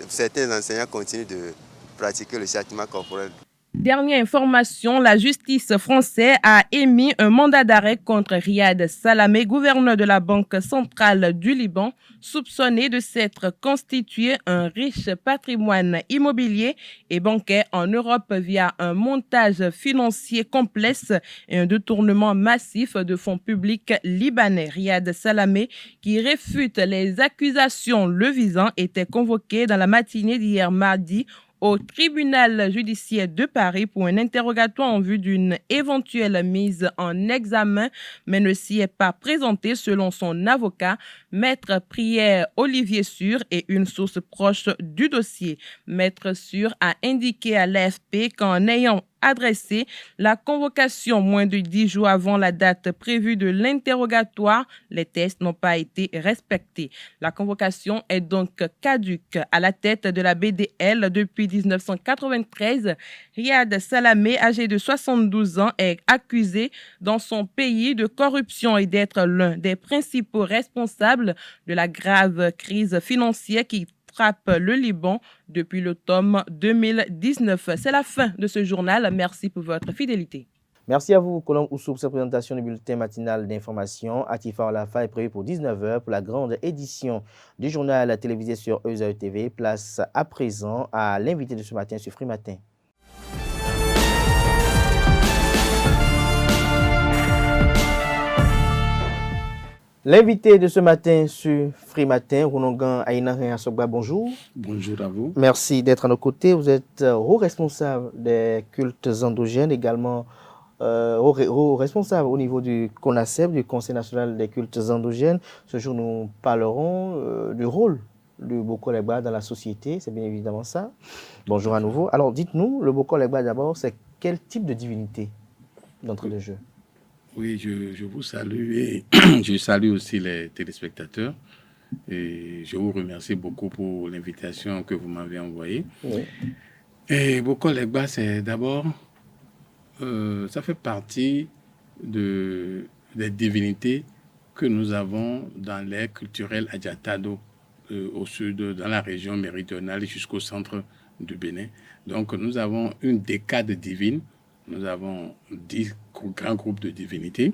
certains enseignants continuent de pratiquer le châtiment corporel. Dernière information, la justice française a émis un mandat d'arrêt contre Riyad Salamé, gouverneur de la Banque centrale du Liban, soupçonné de s'être constitué un riche patrimoine immobilier et bancaire en Europe via un montage financier complexe et un détournement massif de fonds publics libanais. Riyad Salamé, qui réfute les accusations le visant, était convoqué dans la matinée d'hier mardi au tribunal judiciaire de Paris pour un interrogatoire en vue d'une éventuelle mise en examen, mais ne s'y est pas présenté selon son avocat, Maître Pierre Olivier Sûr et une source proche du dossier. Maître Sûr a indiqué à l'AFP qu'en ayant adressé la convocation moins de 10 jours avant la date prévue de l'interrogatoire, les tests n'ont pas été respectés. La convocation est donc caduque. À la tête de la BDL depuis 1993, Riyad Salamé, âgé de 72 ans, est accusé dans son pays de corruption et d'être l'un des principaux responsables de la grave crise financière qui frappe le Liban depuis l'automne 2019. C'est la fin de ce journal. Merci pour votre fidélité. Merci à vous, Colombe Oussou, pour cette présentation du bulletin matinal d'information. Atifa Olafa est prévu pour 19h pour la grande édition du journal télévisé sur EZAE TV. Place à présent à l'invité de ce matin sur Free Matin. L'invité de ce matin sur Free Matin, Rounongan Aïna Sogba, bonjour. Bonjour à vous. Merci d'être à nos côtés. Vous êtes haut responsable des cultes endogènes, également haut responsable au niveau du CONACEP, du Conseil national des cultes endogènes. Ce jour, nous parlerons du rôle du Boko Legba dans la société, c'est bien évidemment ça. Bonjour à nouveau. Alors, dites-nous, le Boko Legba d'abord, c'est quel type de divinité d'entrée de jeu? Oui, je vous salue et je salue aussi les téléspectateurs. Et je vous remercie beaucoup pour l'invitation que vous m'avez envoyée. Oui. Et Boko Legba, c'est d'abord, ça fait partie des divinités que nous avons dans l'ère culturelle Adjatado, au sud, dans la région méridionale jusqu'au centre du Bénin. Donc nous avons une décade divine. Nous avons 10 grands groupes de divinités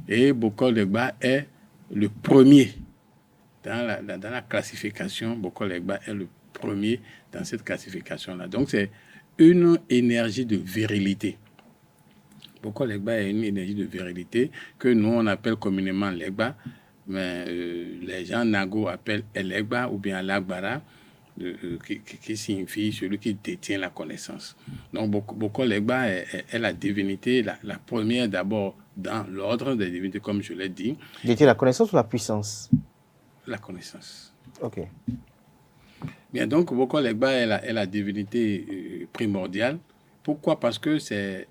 et Boko Legba est le premier dans la classification. Boko Legba est le premier dans cette classification-là. Donc c'est une énergie de virilité. Boko Legba est une énergie de virilité que nous on appelle communément Legba, mais les gens Nago appellent Elegba ou bien Alagbara. Qui signifie celui qui détient la connaissance. Donc, Boko Legba est la divinité, la première d'abord dans l'ordre des divinités, comme je l'ai dit. Détient la connaissance ou la puissance? la connaissance. Ok. Bien, donc, Boko Legba est la divinité primordiale. Pourquoi? Parce que c'est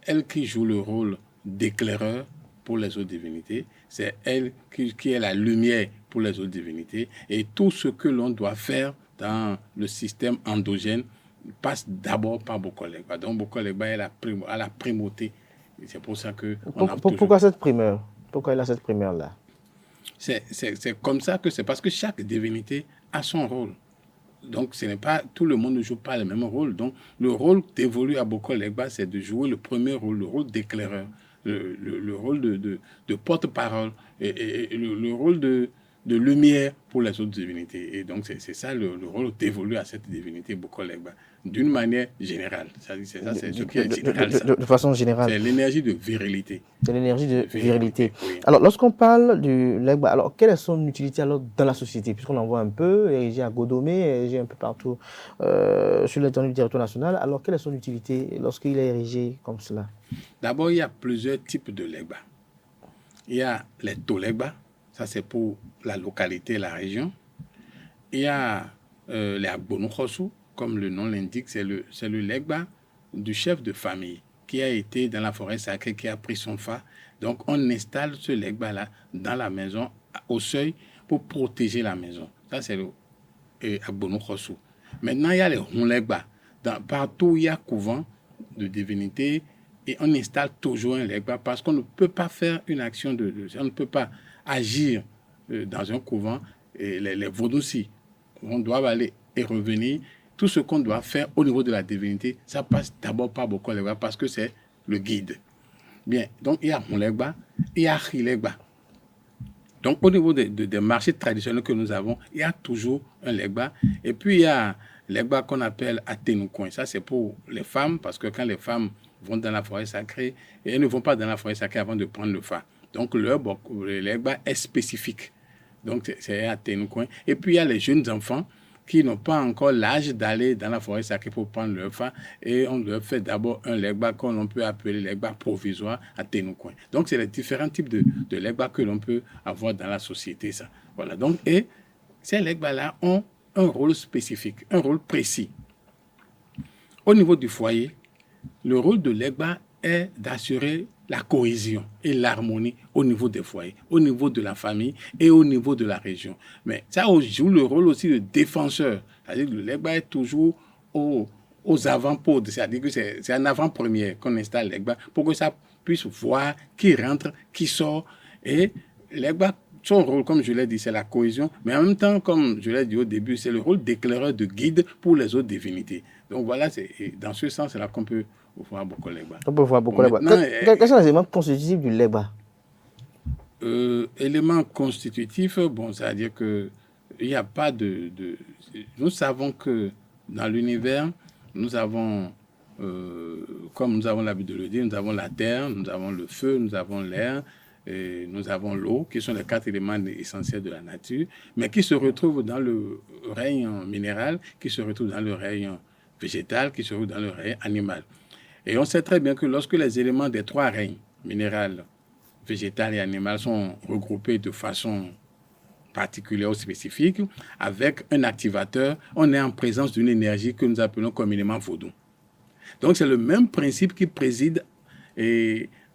elle qui joue le rôle d'éclaireur pour les autres divinités. C'est elle qui est la lumière pour les autres divinités. Et tout ce que l'on doit faire dans le système endogène passe d'abord par Boko Legba. Donc, Boko Legba a la primauté. Et c'est pour ça que... Pourquoi cette primeur? Pourquoi il a cette primeur-là? C'est comme ça que c'est parce que chaque divinité a son rôle. Donc, ce n'est pas, tout le monde ne joue pas le même rôle. Donc, le rôle dévolu à Boko Legba, c'est de jouer le premier rôle, le rôle d'éclaireur, le rôle de porte-parole et le rôle de lumière pour les autres divinités. Et donc, c'est ça le rôle dévolu à cette divinité Boko Legba, d'une manière générale. C'est ce qui est général. De façon générale. C'est l'énergie de virilité. C'est l'énergie de virilité. Oui. Alors, lorsqu'on parle du Legba, alors quelle est son utilité alors dans la société? Puisqu'on en voit un peu, érigé à Godomé, érigé un peu partout sur l'étendue du territoire national. Alors, quelle est son utilité lorsqu'il est érigé comme cela? D'abord, il y a plusieurs types de Legba. Il y a les Tolegba, ça c'est pour la localité, la région. Il y a les Agbonou-Khossou, comme le nom l'indique, c'est le Legba du chef de famille qui a été dans la forêt sacrée, qui a pris son fa. Donc, on installe ce Legba-là dans la maison, au seuil, pour protéger la maison. Ça, c'est le Agbonou-Khossou. Maintenant, il y a les Honlegba. Partout où il y a couvent de divinité, et on installe toujours un Legba parce qu'on ne peut pas faire une action on ne peut pas agir dans un couvent. Et les Vodossi, on doit aller et revenir. Tout ce qu'on doit faire au niveau de la divinité, ça passe d'abord par Boko Legba parce que c'est le guide. Bien, donc il y a Honlegba, il y a Khilegba. Donc au niveau des marchés traditionnels que nous avons, il y a toujours un Legba. Et puis il y a Legba qu'on appelle Atenoukoin. Ça c'est pour les femmes parce que quand les femmes vont dans la forêt sacrée, et elles ne vont pas dans la forêt sacrée avant de prendre le fa. Donc le Legba est spécifique. Donc c'est Atenoukoin. Et puis il y a les jeunes enfants qui n'ont pas encore l'âge d'aller dans la forêt sacrée pour prendre leur fa, et on leur fait d'abord un Legba qu'on peut appeler Legba provisoire à Tenoukoin. Donc, c'est les différents types de Legba que l'on peut avoir dans la société. Ça. Voilà. Donc, et ces Legba-là ont un rôle spécifique, un rôle précis. Au niveau du foyer, le rôle de Legba est d'assurer la cohésion et l'harmonie au niveau des foyers, au niveau de la famille et au niveau de la région. Mais ça joue le rôle aussi de défenseur. C'est-à-dire que le Legba est toujours aux avant-postes. C'est-à-dire que c'est en avant-première qu'on installe le Legba pour que ça puisse voir qui rentre, qui sort. Et Legba, son rôle, comme je l'ai dit, c'est la cohésion. Mais en même temps, comme je l'ai dit au début, c'est le rôle d'éclaireur, de guide pour les autres divinités. Donc voilà, dans ce sens-là qu'on peut voir Boko Legba. On peut voir Boko Legba. Quels sont les éléments constitutifs du Legba? Éléments constitutifs, bon, c'est-à-dire que il n'y a pas Nous savons que dans l'univers, nous avons, comme nous avons l'habitude de le dire, nous avons la terre, nous avons le feu, nous avons l'air, et nous avons l'eau, qui sont les 4 éléments essentiels de la nature, mais qui se retrouvent dans le règne minéral, qui se retrouvent dans le règne végétal, qui se retrouvent dans le règne animal. Et on sait très bien que lorsque les éléments des 3 règnes, minéral, végétal et animal, sont regroupés de façon particulière ou spécifique, avec un activateur, on est en présence d'une énergie que nous appelons communément vaudou. Donc c'est le même principe qui préside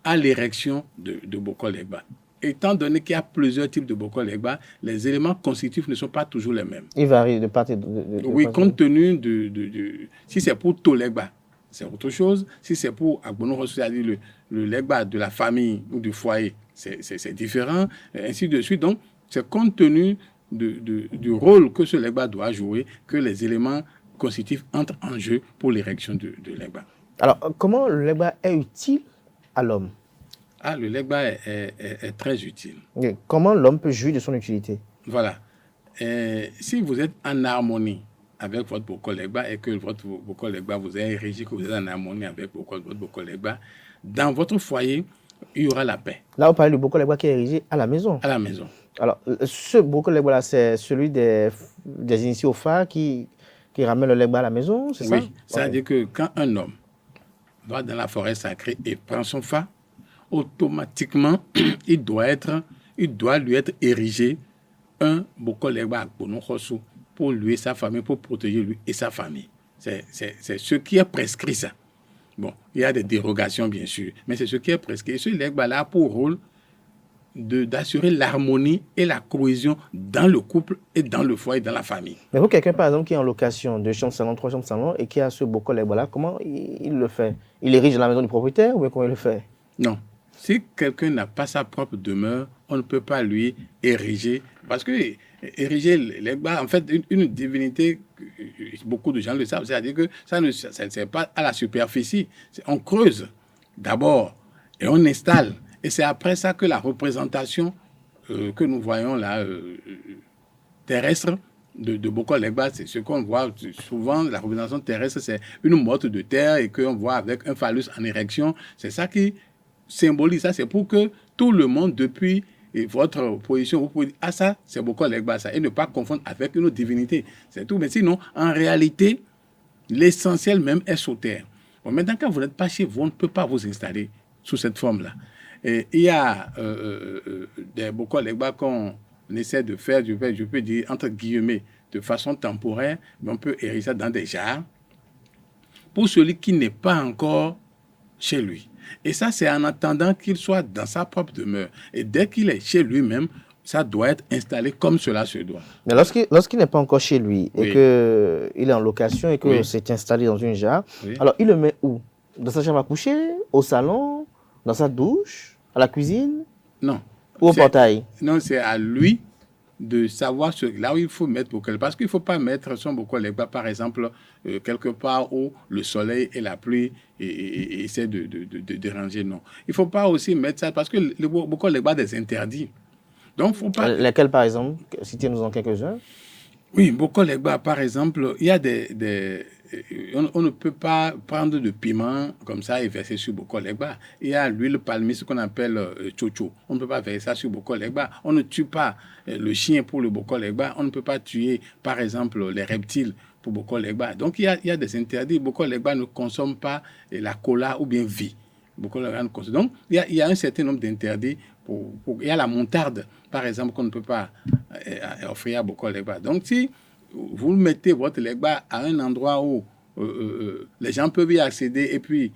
à l'érection de Boko Legba. Étant donné qu'il y a plusieurs types de Boko Legba, les éléments constitutifs ne sont pas toujours les mêmes. Ils varient de part et oui, compte tenu si c'est pour Tolegba, c'est autre chose. Si c'est pour Agbonou-Khossou, c'est-à-dire le Legba de la famille ou du foyer, c'est différent, et ainsi de suite. Donc, c'est compte tenu du rôle que ce Legba doit jouer que les éléments constitutifs entrent en jeu pour l'érection de Legba. Alors, comment le Legba est utile à l'homme? Le Legba est très utile. Et comment l'homme peut jouir de son utilité? Voilà. Si vous êtes en harmonie avec votre Boko Legba et que votre Boko Legba vous a érigé, que vous êtes en harmonie avec votre Boko Legba, dans votre foyer, il y aura la paix. Là, on parle du Boko Legba qui est érigé à la maison. À la maison. Alors, ce Boko Legba-là, c'est celui des initiés au phare qui ramène le Legba à la maison, c'est ça? Oui, c'est-à-dire que quand un homme va dans la forêt sacrée et prend son phare, automatiquement, il doit lui être érigé un Bokol Egba pour lui et sa famille, pour protéger lui et sa famille. C'est ce qui est prescrit, ça. Bon, il y a des dérogations, bien sûr, mais c'est ce qui est prescrit. Et ce Legba-là a pour rôle d'assurer l'harmonie et la cohésion dans le couple et dans le foyer, dans la famille. Mais pour quelqu'un, par exemple, qui est en location 2 chambres salon, 3 chambres salon et qui a ce Bokol Legba-là, comment il le fait? Il érige la maison du propriétaire ou bien comment il le fait? Non. Si quelqu'un n'a pas sa propre demeure, on ne peut pas lui ériger. Parce que ériger Legba, en fait, une divinité, beaucoup de gens le savent, c'est-à-dire que ça ne sert pas à la superficie. On creuse d'abord et on installe. Et c'est après ça que la représentation que nous voyons là, terrestre, de Bokol Legba, c'est ce qu'on voit souvent. La représentation terrestre, c'est une motte de terre et qu'on voit avec un phallus en érection. C'est ça qui symbolise ça. C'est pour que tout le monde, depuis votre position, vous pouvez dire, ah ça, c'est Bokol Legba, ça, et ne pas confondre avec une autre divinité. C'est tout. Mais sinon, en réalité, l'essentiel même est sous terre. Bon, maintenant, quand vous n'êtes pas chez vous, on ne peut pas vous installer sous cette forme-là. Et il y a des Bokol Legba qu'on essaie de faire, je peux dire, entre guillemets, de façon temporaire, mais on peut ériger ça dans des jarres pour celui qui n'est pas encore chez lui. Et ça, c'est en attendant qu'il soit dans sa propre demeure. Et dès qu'il est chez lui-même, ça doit être installé comme cela se doit. Mais lorsqu'il n'est pas encore chez lui et qu'il est en location et que c'est installé dans une jarre, alors il le met où? Dans sa chambre à coucher? Au salon? Dans sa douche? À la cuisine? Non. Ou au portail? Non, c'est à lui de savoir là où il faut mettre Bokol Legba. Parce qu'il ne faut pas mettre son Bokol Legba, par exemple, quelque part où le soleil et la pluie essaient de déranger. Non. Il ne faut pas aussi mettre ça, parce que le Bokol Legba a des interdits. Donc, faut pas... Lesquels, par exemple? Citez-nous en quelques-uns. Oui, Bokol Legba, par exemple, il y a on ne peut pas prendre de piment comme ça et verser sur Bokol Legba. Il y a l'huile palmier, ce qu'on appelle chocho. On ne peut pas verser ça sur Bokol Legba. On ne tue pas le chien pour le Bokol Legba. On ne peut pas tuer, par exemple, les reptiles pour Bokol Legba. Donc, il y a des interdits. Bokol Legba ne consomme pas la cola ou bien vie. Bokol Legba ne consomme. Donc, il y a un certain nombre d'interdits. Il y a la montarde, par exemple, qu'on ne peut pas offrir à Bokol Legba. Donc, si vous mettez votre Legba à un endroit où les gens peuvent y accéder et puis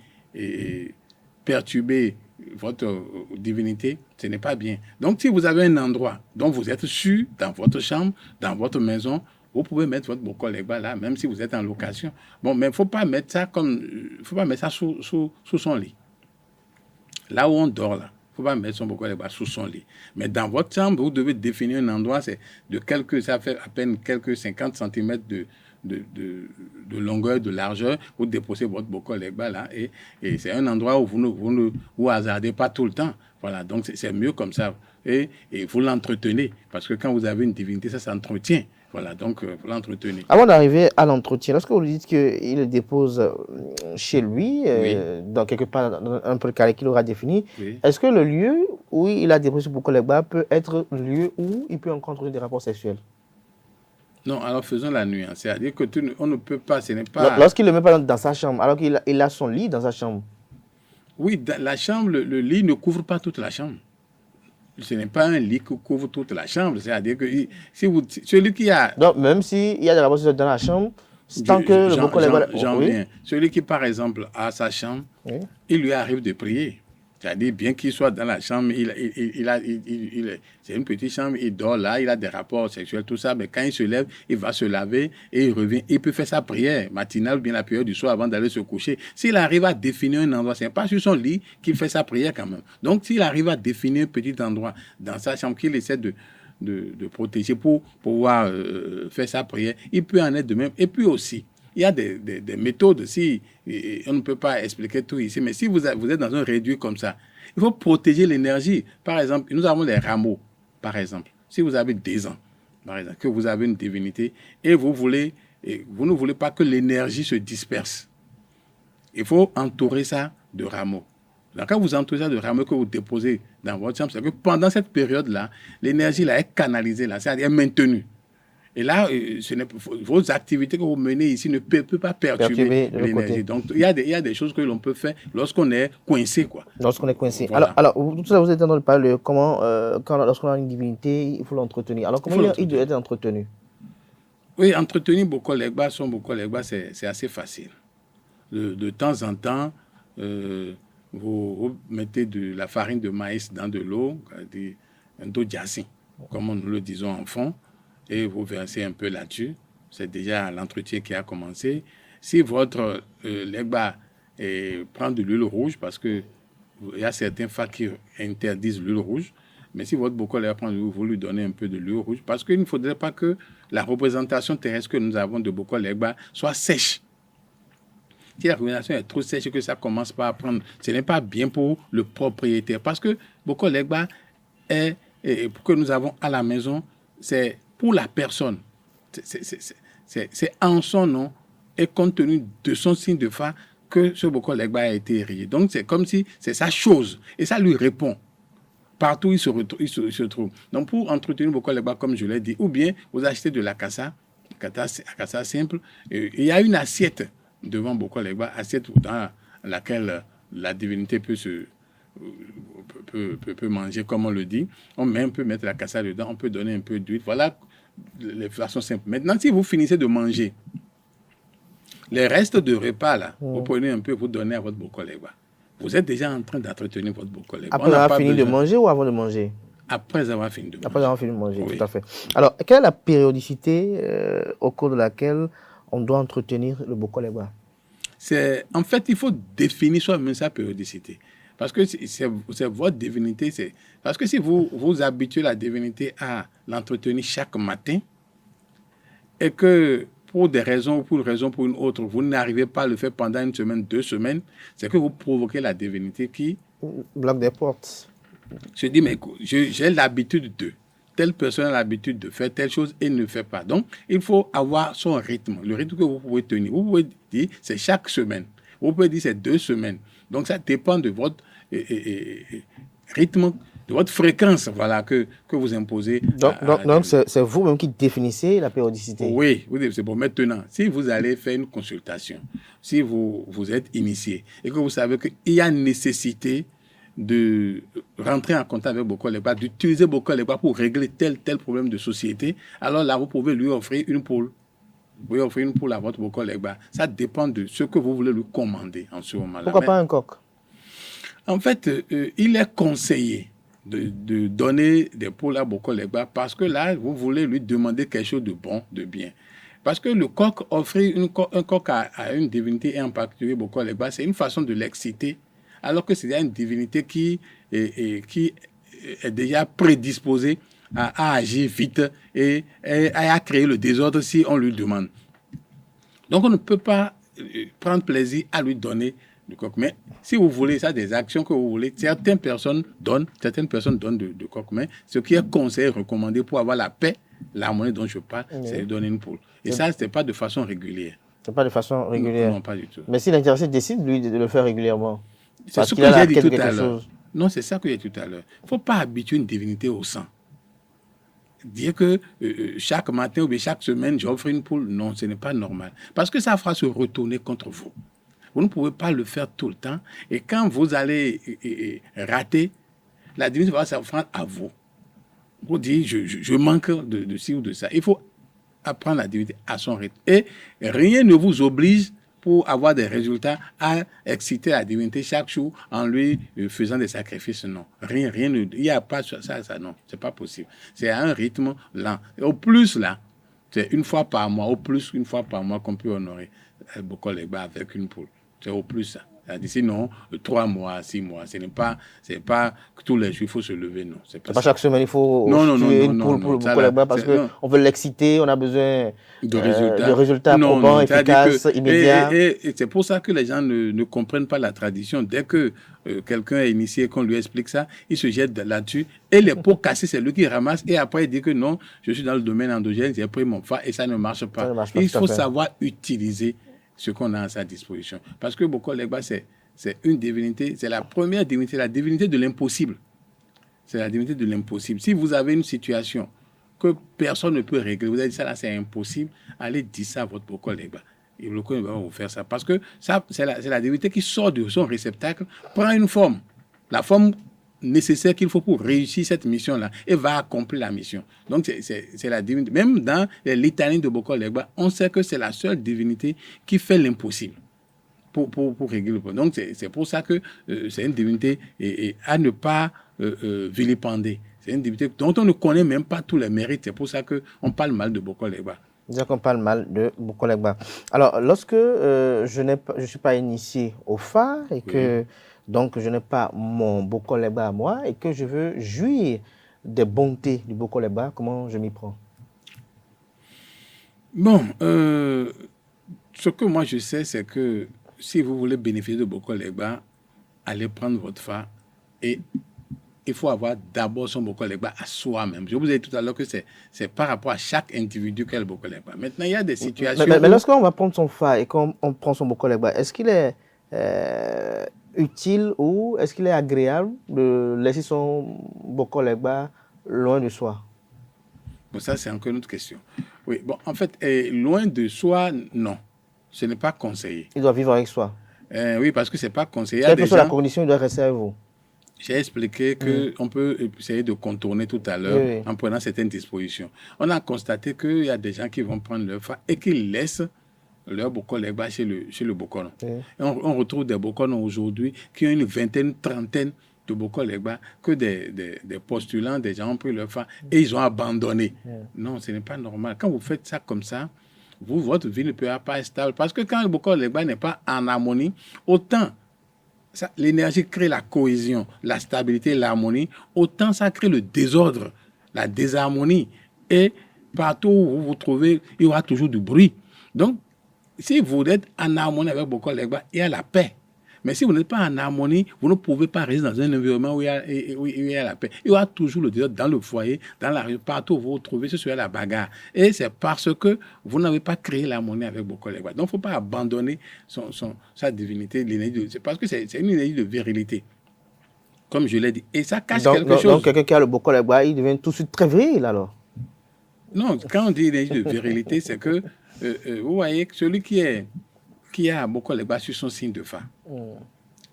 perturber votre divinité, ce n'est pas bien. Donc, si vous avez un endroit dont vous êtes sûr, dans votre chambre, dans votre maison, vous pouvez mettre votre Bokol Legba là, même si vous êtes en location. Bon, mais il ne faut pas mettre ça sous son lit. Là où on dort, là. Il ne faut pas mettre son Bokol Legba sous son lit. Mais dans votre chambre, vous devez définir un endroit, ça fait à peine quelques 50 cm de longueur, de largeur, vous déposez votre Bokol Legba là, et c'est un endroit où vous ne vous hasardez pas tout le temps. Voilà, donc c'est mieux comme ça. Et vous l'entretenez, parce que quand vous avez une divinité, ça s'entretient. Voilà, donc vous l'entretenez. Avant d'arriver à l'entretien, lorsque vous lui dites qu'il le dépose chez lui, dans quelque part, dans un peu le carré qu'il aura défini, est-ce que le lieu où il a déposé Bokol Legba peut être le lieu où il peut entretenir des rapports sexuels? Non, alors faisons la nuance. C'est-à-dire qu'on ne peut pas, ce n'est pas... Lorsqu'il le met par exemple dans sa chambre, alors qu'il a son lit dans sa chambre. Oui, dans la chambre, le lit ne couvre pas toute la chambre. Ce n'est pas un lit qui couvre toute la chambre. C'est-à-dire que celui qui a... Donc, même s'il y a des rapports sexuels dans la chambre, tant que le Bokol Legba... J'en viens. Celui qui, par exemple, a sa chambre, il lui arrive de prier. C'est-à-dire, bien qu'il soit dans la chambre, c'est une petite chambre, il dort là, il a des rapports sexuels, tout ça, mais quand il se lève, il va se laver et il revient. Il peut faire sa prière matinale ou bien la prière du soir avant d'aller se coucher. S'il arrive à définir un endroit, ce n'est pas sur son lit qu'il fait sa prière quand même. Donc, s'il arrive à définir un petit endroit dans sa chambre qu'il essaie de protéger pour pouvoir faire sa prière, il peut en être de même. Et puis aussi, il y a des méthodes, on ne peut pas expliquer tout ici, mais si vous êtes dans un réduit comme ça, il faut protéger l'énergie. Par exemple, nous avons les rameaux, par exemple. Si vous avez des ans, par exemple, que vous avez une divinité, et vous ne voulez pas que l'énergie se disperse, il faut entourer ça de rameaux. Donc, quand vous entourez ça de rameaux que vous déposez dans votre chambre, c'est que pendant cette période-là, l'énergie là, est canalisée, là, c'est-à-dire maintenue. Et là, vos activités que vous menez ici ne peuvent pas perturber l'énergie. Donc, il y a des choses que l'on peut faire lorsqu'on est coincé, quoi. Lorsqu'on est coincé. Voilà. Alors, tout à l'heure, vous êtes en train de parler de comment, lorsqu'on a une divinité, il faut l'entretenir. Alors, comment il doit être entretenu? Oui, entretenir Boko Legba, c'est assez facile. De temps en temps, vous mettez de la farine de maïs dans de l'eau, un dos jassin, comme nous le disons en fond, et vous versez un peu là-dessus. C'est déjà l'entretien qui a commencé. Si votre Legba prend de l'huile rouge, parce qu'il y a certains fakirs qui interdisent l'huile rouge, mais si votre Boko Legba prend de l'huile, vous lui donnez un peu de l'huile rouge, parce qu'il ne faudrait pas que la représentation terrestre que nous avons de Boko Legba soit sèche. Si la représentation est trop sèche et que ça commence pas à prendre, ce n'est pas bien pour le propriétaire. Parce que Boko Legba que nous avons à la maison, c'est pour la personne. C'est en son nom et compte tenu de son signe de phare que ce Boko Legba a été érigé. Donc, c'est comme si c'est sa chose. Et ça lui répond. Partout où il se trouve. Donc, pour entretenir Boko Legba, comme je l'ai dit, ou bien vous achetez de la kassa simple. Il y a une assiette devant Boko Legba, assiette dans laquelle la divinité peut manger, comme on le dit. On peut mettre la kassa dedans, on peut donner un peu d'huile. Voilà les façons simples. Maintenant, si vous finissez de manger, les restes de repas, là, vous prenez un peu, vous donnez à votre Boko Legba. Vous êtes déjà en train d'entretenir votre Boko Legba. Après avoir fini de manger ou avant de manger? Après avoir fini de manger. Après avoir fini de manger, oui. Tout à fait. Alors, quelle est la périodicité au cours de laquelle on doit entretenir le Boko Legba? En fait, il faut définir soi-même sa périodicité. Parce que c'est votre divinité. Parce que si vous habituez la divinité à l'entretenir chaque matin, et que pour des raisons ou pour une raison ou pour une autre, vous n'arrivez pas à le faire pendant une semaine, 2 semaines, c'est que vous provoquez la divinité qui bloque des portes. Je dis, mais j'ai l'habitude de. Telle personne a l'habitude de faire telle chose et ne fait pas. Donc, il faut avoir son rythme, le rythme que vous pouvez tenir. Vous pouvez dire, c'est chaque semaine. Vous pouvez dire, c'est 2 semaines. Donc, ça dépend de votre rythme, de votre fréquence, voilà, que vous imposez. Donc c'est vous-même qui définissez la périodicité. Oui, c'est bon. Maintenant, si vous allez faire une consultation, si vous êtes initié et que vous savez qu'il y a nécessité de rentrer en contact avec Boko Legba, d'utiliser Boko Legba pour régler tel problème de société, alors là, vous pouvez lui offrir une poule. Vous pouvez offrir une poule à votre Boko Legba. Ça dépend de ce que vous voulez lui commander en ce moment-là. Pourquoi pas un coq? En fait, il est conseillé de donner des poules à Boko Legba parce que là, vous voulez lui demander quelque chose de bon, de bien. Parce que le coq, offrir un coq à une divinité et en particulier Boko Legba, c'est une façon de l'exciter. Alors que c'est une divinité qui est déjà prédisposée à agir vite et à créer le désordre si on lui demande. Donc on ne peut pas prendre plaisir à lui donner du coq. Mais si vous voulez ça, des actions que vous voulez, certaines personnes donnent de coq. Mais ce qui est conseillé, recommandé pour avoir la paix, l'harmonie dont je parle, c'est de donner une poule. Et ça, ce n'est pas de façon régulière. Ce n'est pas de façon régulière? Non, pas du tout. Mais si l'intéressé décide, lui, de le faire régulièrement? C'est ce que j'ai dit tout à l'heure. Non, c'est ça que j'ai dit tout à l'heure. Il ne faut pas habituer une divinité au sang. Dire que chaque matin ou bien chaque semaine, j'offre une poule, non, ce n'est pas normal. Parce que ça fera se retourner contre vous. Vous ne pouvez pas le faire tout le temps. Et quand vous allez rater, la divinité va s'en prendre à vous. Vous dites, je manque de ci ou de ça. Il faut apprendre la divinité à son rythme. Et rien ne vous oblige pour avoir des résultats à exciter la divinité chaque jour en lui faisant des sacrifices. Non, rien, il n'y a pas ça, non, c'est pas possible. C'est à un rythme lent. Et au plus là, c'est une fois par mois, au plus une fois par mois qu'on peut honorer Boko Legba avec une poule. C'est au plus ça. Sinon, 3 mois, 6 mois, c'est pas que tous les jours il faut se lever, non. C'est pas chaque semaine il faut tuer une poule pour Boko Legba parce qu'on veut l'exciter, on a besoin de résultats probants, efficaces, immédiats. Et c'est pour ça que les gens ne comprennent pas la tradition. Dès que quelqu'un est initié, qu'on lui explique ça, il se jette là-dessus. Et les pots cassés, c'est lui qui ramasse. Et après, il dit que non, je suis dans le domaine endogène, j'ai pris mon phare et ça ne marche pas. Il faut savoir utiliser ce qu'on a à sa disposition. Parce que Boko Legba, c'est une divinité, c'est la première divinité, la divinité de l'impossible. C'est la divinité de l'impossible. Si vous avez une situation que personne ne peut régler. Vous avez dit ça là, c'est impossible. Allez dire ça à votre collègue. Et le collègue va vous faire ça. Parce que ça, c'est la divinité qui sort de son réceptacle, prend une forme. La forme nécessaire qu'il faut pour réussir cette mission-là et va accomplir la mission. Donc, c'est la divinité. Même dans les litanies de Bokor Legba, on sait que c'est la seule divinité qui fait l'impossible pour régler le problème. Donc, c'est pour ça que c'est une divinité et à ne pas vilipender. C'est une divinité dont on ne connaît même pas tous les mérites. C'est pour ça qu'on parle mal de Bokor Legba. C'est-à-dire qu'on parle mal de Bokor Legba. Alors, lorsque je ne suis pas initié au Fa et que donc je n'ai pas mon Bokor Legba à moi et que je veux jouir des bontés du Bokor Legba, comment je m'y prends? Bon, ce que moi je sais, c'est que si vous voulez bénéficier de Bokor Legba, allez prendre votre Fa et il faut avoir d'abord son Bokor Legba à soi-même. Je vous ai dit tout à l'heure que c'est par rapport à chaque individu quel Bokor Legba. Maintenant, il y a des situations... Mais lorsqu'on va prendre son Fa et qu'on prend son Bokor Legba, est-ce qu'il est utile ou est-ce qu'il est agréable de laisser son Bokor Legba loin de soi? Bon, ça, c'est encore une autre question. Oui, bon, en fait, loin de soi, non. Ce n'est pas conseillé. Il doit vivre avec soi. Oui, parce que ce n'est pas conseillé. Quelle que soit la condition, il doit rester avec vous. J'ai expliqué qu'on peut essayer de contourner tout à l'heure en prenant certaines dispositions. On a constaté qu'il y a des gens qui vont prendre leur Fa et qui laissent leur Bokor Legba chez le Bokono. On retrouve des Bokono aujourd'hui qui ont une vingtaine, trentaine de Bokor Legba, que des postulants, des gens ont pris leur Fa et ils ont abandonné. Non, ce n'est pas normal. Quand vous faites ça comme ça, votre vie ne peut pas être stable. Parce que quand le Bokor Legba n'est pas en harmonie, autant l'énergie crée la cohésion, la stabilité, l'harmonie, autant ça crée le désordre, la désharmonie. Et partout où vous vous trouvez, il y aura toujours du bruit. Donc, si vous êtes en harmonie avec Bokor Legba, il y a la paix. Mais si vous n'êtes pas en harmonie, vous ne pouvez pas rester dans un environnement où il y a la paix. Il y aura toujours le désordre dans le foyer, dans la rue, partout où vous vous trouvez, ce sera la bagarre. Et c'est parce que vous n'avez pas créé l'harmonie avec Bokor Legba. Donc, il ne faut pas abandonner sa divinité, l'énergie. C'est parce que c'est une énergie de virilité, comme je l'ai dit. Et ça cache quelque chose. Donc, quelqu'un qui a le Bokor Legba, il devient tout de suite très viril, alors? Non, quand on dit énergie de virilité, c'est que, vous voyez, celui qui a Bokor Legba sur son signe de Fa,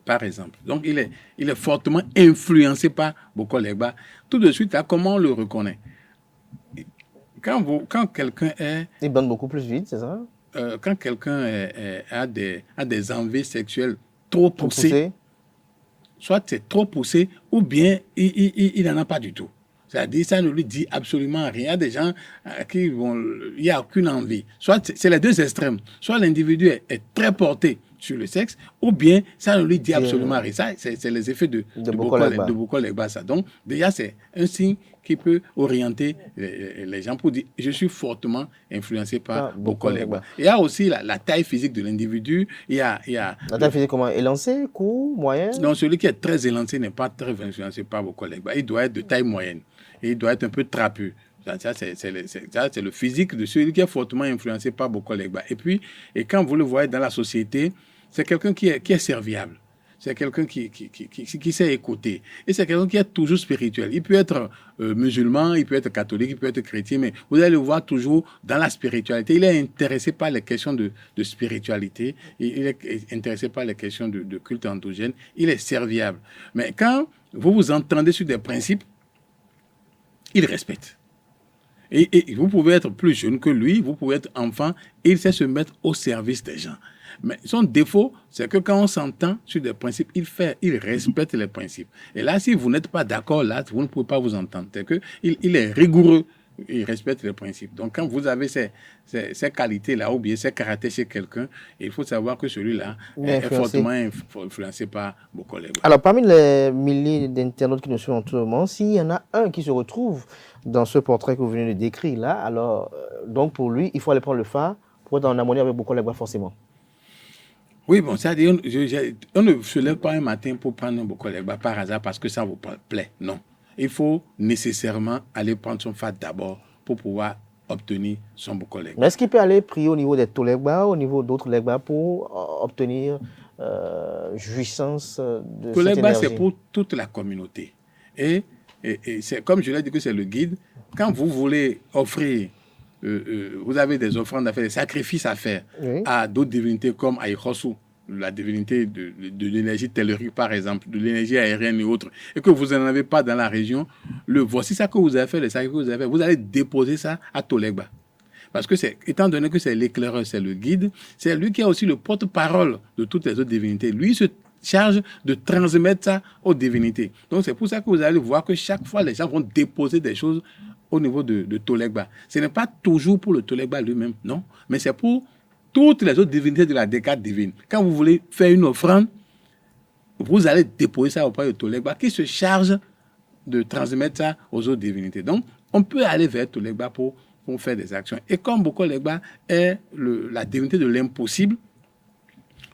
par exemple. Donc, il est fortement influencé par Bokor Legba. Tout de suite, là, comment on le reconnaît? Quand quelqu'un est... Il bande beaucoup plus vite, c'est ça? Quand quelqu'un a des envies sexuelles trop poussées, soit c'est trop poussé, ou bien il n'en a pas du tout. C'est-à-dire, ça ne lui dit absolument rien. Il y a des gens il n'y a aucune envie. Soit c'est les deux extrêmes. Soit l'individu est très porté sur le sexe, ou bien ça ne lui dit absolument rien. Ça, c'est les effets de Bokor Legba. Donc, déjà, c'est un signe qui peut orienter les gens pour dire « je suis fortement influencé par Bokor Legba ». Il y a aussi la taille physique de l'individu. La taille physique comment? Élancée, court, moyenne? Non, celui qui est très élancé n'est pas très influencé par Bokor Legba. Il doit être de taille moyenne. Et il doit être un peu trapu. Ça, c'est le physique de celui qui est fortement influencé par Bokor Legba. Et quand vous le voyez dans la société, c'est quelqu'un qui est serviable. C'est quelqu'un qui sait écouter. Et c'est quelqu'un qui est toujours spirituel. Il peut être musulman, il peut être catholique, il peut être chrétien, mais vous allez le voir toujours dans la spiritualité. Il est intéressé par les questions de spiritualité. Il est intéressé par les questions de culte endogène. Il est serviable. Mais quand vous vous entendez sur des principes, il respecte. Et vous pouvez être plus jeune que lui, vous pouvez être enfant, et il sait se mettre au service des gens. Mais son défaut, c'est que quand on s'entend sur des principes, il respecte les principes. Et là, si vous n'êtes pas d'accord, là, vous ne pouvez pas vous entendre. C'est qu'il est rigoureux, il respecte les principes. Donc, quand vous avez ces qualités-là, ou bien ces caractères chez quelqu'un, il faut savoir que celui-là est fortement influencé par Bokor Legba. Alors, parmi les milliers d'internautes qui nous suivent en tout moment, s'il y en a un qui se retrouve dans ce portrait que vous venez de décrire là, alors, donc pour lui, il faut aller prendre le Fa pour être en harmonie avec Bokor Legba, forcément. Oui, bon, c'est-à-dire, on ne se lève pas un matin pour prendre un Bokor Legba par hasard parce que ça vous plaît. Non. Il faut nécessairement aller prendre son Fa d'abord pour pouvoir obtenir son Bokor Legba. Mais est-ce qu'il peut aller prier au niveau des Tolegba, au niveau d'autres Legba pour obtenir jouissance de cette énergie? Tolegba, c'est pour toute la communauté. Et Et c'est comme je l'ai dit que c'est le guide. Quand vous voulez offrir, vous avez des offrandes à faire, des sacrifices à faire à d'autres divinités comme Aïchosu, la divinité de l'énergie tellurique par exemple, de l'énergie aérienne et autres, et que vous n'en avez pas dans la région, voici ça que vous avez fait, les sacrifices que vous avez fait, vous allez déposer ça à Tolegba. Parce que étant donné que c'est l'éclaireur, c'est le guide, c'est lui qui a aussi le porte-parole de toutes les autres divinités. Lui se charge de transmettre ça aux divinités. Donc c'est pour ça que vous allez voir que chaque fois, les gens vont déposer des choses au niveau de Tolegba. Ce n'est pas toujours pour le Tolegba lui-même, non, mais c'est pour toutes les autres divinités de la décade divine. Quand vous voulez faire une offrande, vous allez déposer ça auprès de Tolegba qui se charge de transmettre ça aux autres divinités. Donc, on peut aller vers Tolegba pour faire des actions. Et comme Bokolegba est la divinité de l'impossible,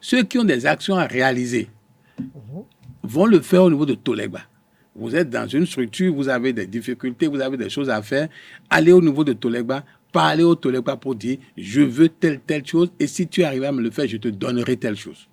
ceux qui ont des actions à réaliser vont le faire au niveau de Tolegba. Vous êtes dans une structure, vous avez des difficultés, vous avez des choses à faire, allez au niveau de Tolegba, parlez au Tolegba pour dire « je veux telle chose et si tu arrives à me le faire, je te donnerai telle chose ».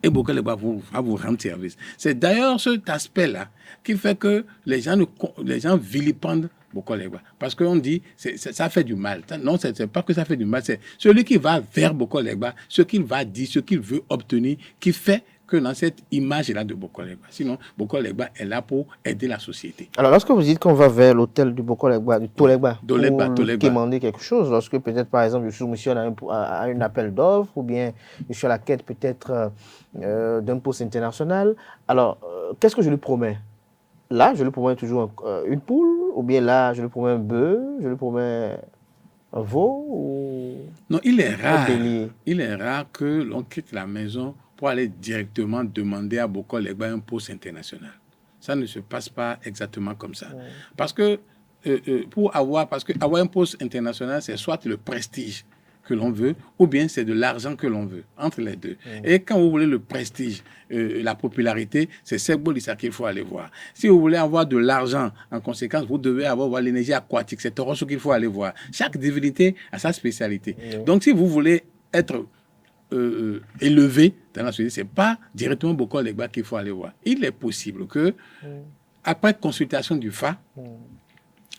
Et Bokolegba va vous rendre service. C'est d'ailleurs cet aspect-là qui fait que les gens vilipendent Bokolegba. Parce qu'on dit ça fait du mal. Non, c'est pas que ça fait du mal, c'est celui qui va vers Bokolegba, ce qu'il va dire, ce qu'il veut obtenir, qui fait que dans cette image-là de Bokolegba. Sinon, Bokolegba est là pour aider la société. Alors, lorsque vous dites qu'on va vers l'hôtel du Bokolegba, du Tolegba, pour demander quelque chose, lorsque peut-être, par exemple, je soumissionne à un appel d'offres, ou bien je suis à la quête peut-être d'un poste international, alors, qu'est-ce que je lui promets? Là, je lui promets toujours une poule, ou bien là, je lui promets un bœuf, je lui promets un veau, ou... Non, il est rare que l'on quitte la maison pour aller directement demander à Bokolegba un poste international. Ça ne se passe pas exactement comme ça. Parce que avoir un poste international, c'est soit le prestige que l'on veut, ou bien c'est de l'argent que l'on veut, entre les deux. Et quand vous voulez le prestige, la popularité, c'est Segbo Lissa qu'il faut aller voir. Si vous voulez avoir de l'argent, en conséquence, vous devez avoir l'énergie aquatique, c'est Toroso qu'il faut aller voir. Chaque divinité a sa spécialité. Donc si vous voulez être élevé dans la société, ce n'est pas directement Bokolegba qu'il faut aller voir. Il est possible que, après consultation du FA,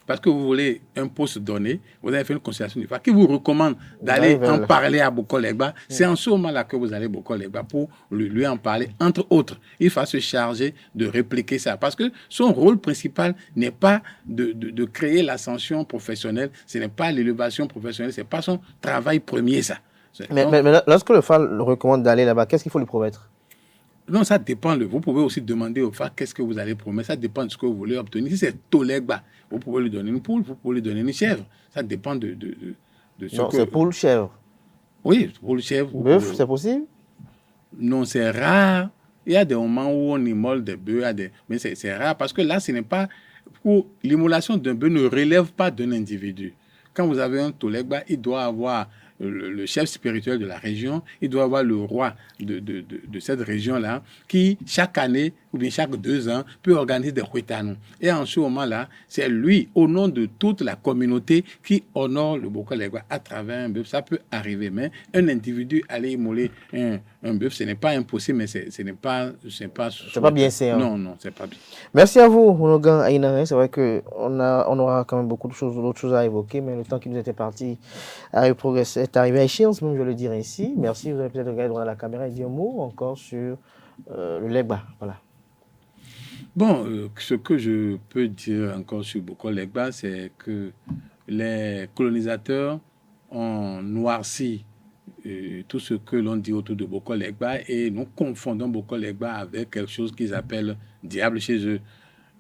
parce que vous voulez un poste donné, vous avez fait une consultation du FA qui vous recommande d'aller en parler à Bokolegba. C'est en ce moment-là que vous allez à Bokolegba pour lui en parler, entre autres. Il va se charger de répliquer ça. Parce que son rôle principal n'est pas de créer l'ascension professionnelle, ce n'est pas l'élévation professionnelle, ce n'est pas son travail premier, ça. Mais lorsque le FA le recommande d'aller là-bas, qu'est-ce qu'il faut lui promettre? Non, ça dépend. Vous pouvez aussi demander au FA qu'est-ce que vous allez promettre. Ça dépend de ce que vous voulez obtenir. Si c'est Tolegba, vous pouvez lui donner une poule, vous pouvez lui donner une chèvre. Ça dépend de ce non, que... c'est poule, chèvre. Oui, poule, chèvre. Bœuf, c'est possible? Non, c'est rare. Il y a des moments où on immole des bœufs, mais c'est rare parce que là, ce n'est pas... L'immolation d'un bœuf ne relève pas d'un individu. Quand vous avez un Tolegba, il doit avoir le chef spirituel de la région, il doit avoir le roi de cette région-là, qui chaque année, ou bien chaque 2 ans, peut organiser des huitanos. Et en ce moment-là, c'est lui, au nom de toute la communauté, qui honore le Bokolegba à travers un bœuf. Ça peut arriver, mais un individu aller immoler un bœuf, ce n'est pas impossible, mais ce n'est pas... C'est pas bien c'est. Non, c'est pas bien. Merci à vous, Monogan Aïnaré. C'est vrai qu'on aura quand même beaucoup d'autres choses à évoquer, mais le temps qui nous était parti à progresser est arrivé à échéance, même je le dirais ici. Merci, vous allez peut-être regarder dans la caméra et dire un mot encore sur le Legba. Voilà. Bon, ce que je peux dire encore sur Bokolegba, c'est que les colonisateurs ont noirci tout ce que l'on dit autour de Bokolegba et nous confondons Bokolegba avec quelque chose qu'ils appellent diable chez eux.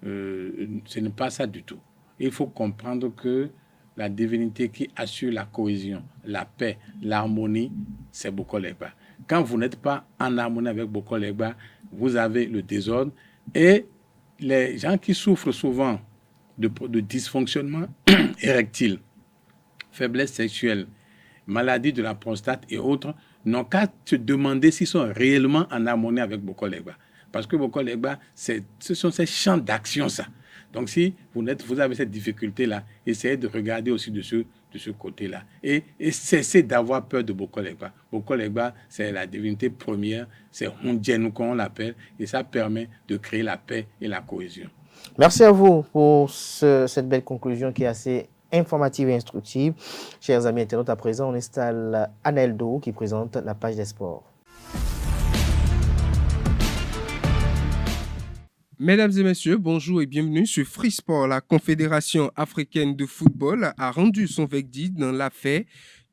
Ce n'est pas ça du tout. Il faut comprendre que la divinité qui assure la cohésion, la paix, l'harmonie, c'est Bokolegba. Quand vous n'êtes pas en harmonie avec Bokolegba, vous avez le désordre. Et les gens qui souffrent souvent de dysfonctionnement érectile, faiblesse sexuelle, maladie de la prostate et autres, n'ont qu'à se demander s'ils sont réellement en harmonie avec Bokolegba. Parce que Bokolegba, ce sont ces champs d'action, ça. Donc, si vous avez cette difficulté-là, essayez de regarder aussi de ce côté-là. Et cessez d'avoir peur de Bokolegba. Bokolegba, c'est la divinité première, c'est Hundjenu, comme on l'appelle, et ça permet de créer la paix et la cohésion. Merci à vous pour cette belle conclusion qui est assez informative et instructive. Chers amis internautes, à présent, on installe Aneldo qui présente la page des sports. Mesdames et messieurs, bonjour et bienvenue sur Free Sport. La Confédération africaine de football a rendu son verdict dans l'affaire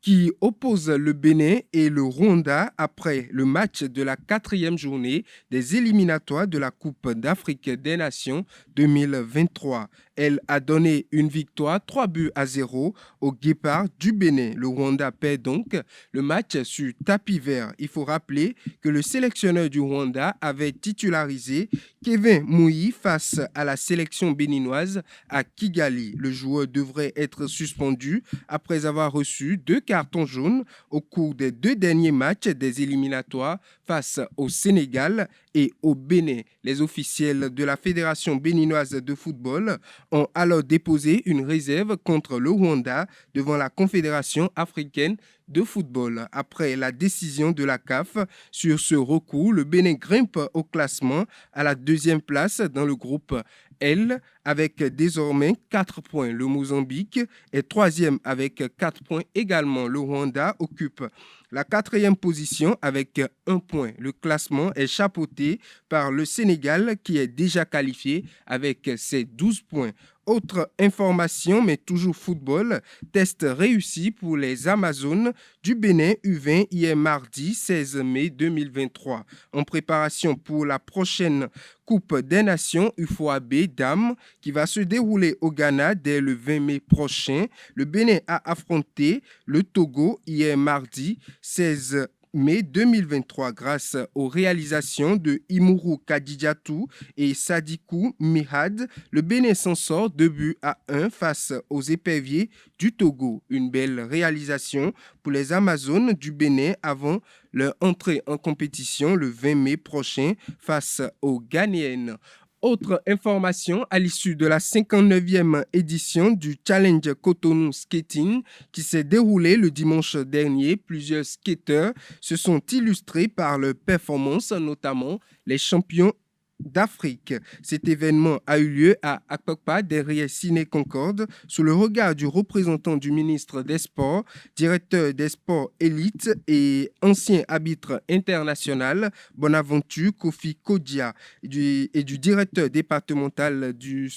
qui oppose le Bénin et le Rwanda après le match de la 4e journée des éliminatoires de la Coupe d'Afrique des Nations 2023. Elle a donné une victoire 3-0 au Guépard du Bénin. Le Rwanda perd donc le match sur tapis vert. Il faut rappeler que le sélectionneur du Rwanda avait titularisé Kevin Mouyi face à la sélection béninoise à Kigali. Le joueur devrait être suspendu après avoir reçu 2 cartons jaunes au cours des 2 derniers matchs des éliminatoires face au Sénégal et au Bénin. Les officiels de la Fédération béninoise de football ont alors déposé une réserve contre le Rwanda devant la Confédération africaine de football. Après la décision de la CAF sur ce recours, le Bénin grimpe au classement à la 2e place dans le groupe L avec désormais 4 points. Le Mozambique est 3e avec 4 points également. Le Rwanda occupe la 4e position avec 1 point. Le classement est chapeauté par le Sénégal qui est déjà qualifié avec ses 12 points. Autre information, mais toujours football, test réussi pour les Amazones du Bénin U20 hier mardi 16 mai 2023. En préparation pour la prochaine Coupe des Nations UFOAB Dames qui va se dérouler au Ghana dès le 20 mai prochain, le Bénin a affronté le Togo hier mardi 16 mai 2023 grâce aux réalisations de Imuru Kadidjatou et Sadikou Mihad. Le Bénin s'en sort 2-1 face aux éperviers du Togo. Une belle réalisation pour les Amazones du Bénin avant leur entrée en compétition le 20 mai prochain face aux Ghanéennes. Autre information, à l'issue de la 59e édition du Challenge Cotonou Skating qui s'est déroulé le dimanche dernier, plusieurs skateurs se sont illustrés par leurs performances, notamment les champions d'Afrique. Cet événement a eu lieu à Akpakpa, derrière Ciné Concorde, sous le regard du représentant du ministre des Sports, directeur des sports élites et ancien arbitre international, Bonaventure Kofi Kodia, et du directeur départemental du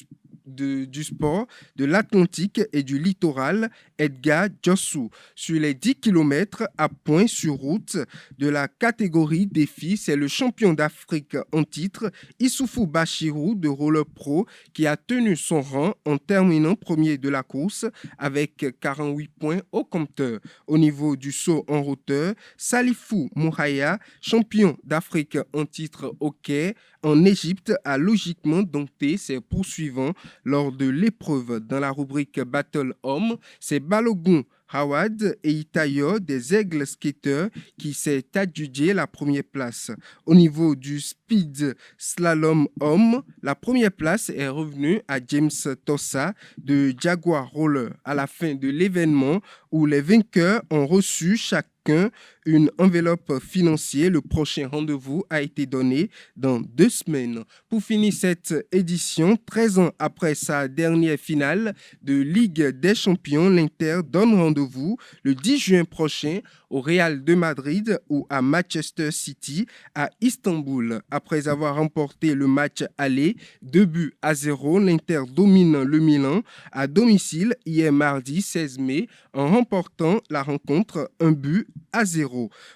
sport, de l'Atlantique et du littoral, Edgar Jossou. Sur les 10 km à points sur route de la catégorie défi, c'est le champion d'Afrique en titre, Issoufou Bachirou de Roller Pro, qui a tenu son rang en terminant premier de la course avec 48 points au compteur. Au niveau du saut en hauteur, Salifou Mouraya, champion d'Afrique en titre hockey en Égypte, a logiquement dompté ses poursuivants lors de l'épreuve. Dans la rubrique Battle Homme, c'est Balogun Hawad et Itayo des Aigles Skaters qui s'est adjugé la première place. Au niveau du speed slalom homme, la première place est revenue à James Tossa de Jaguar Roller à la fin de l'événement où les vainqueurs ont reçu chacun une enveloppe financière. Le prochain rendez-vous a été donné dans 2 semaines. Pour finir cette édition, 13 ans après sa dernière finale de Ligue des Champions, l'Inter donne rendez-vous le 10 juin prochain au Real de Madrid ou à Manchester City à Istanbul. Après avoir remporté le match aller 2-0, l'Inter domine le Milan à domicile hier mardi 16 mai en remportant la rencontre 1-0.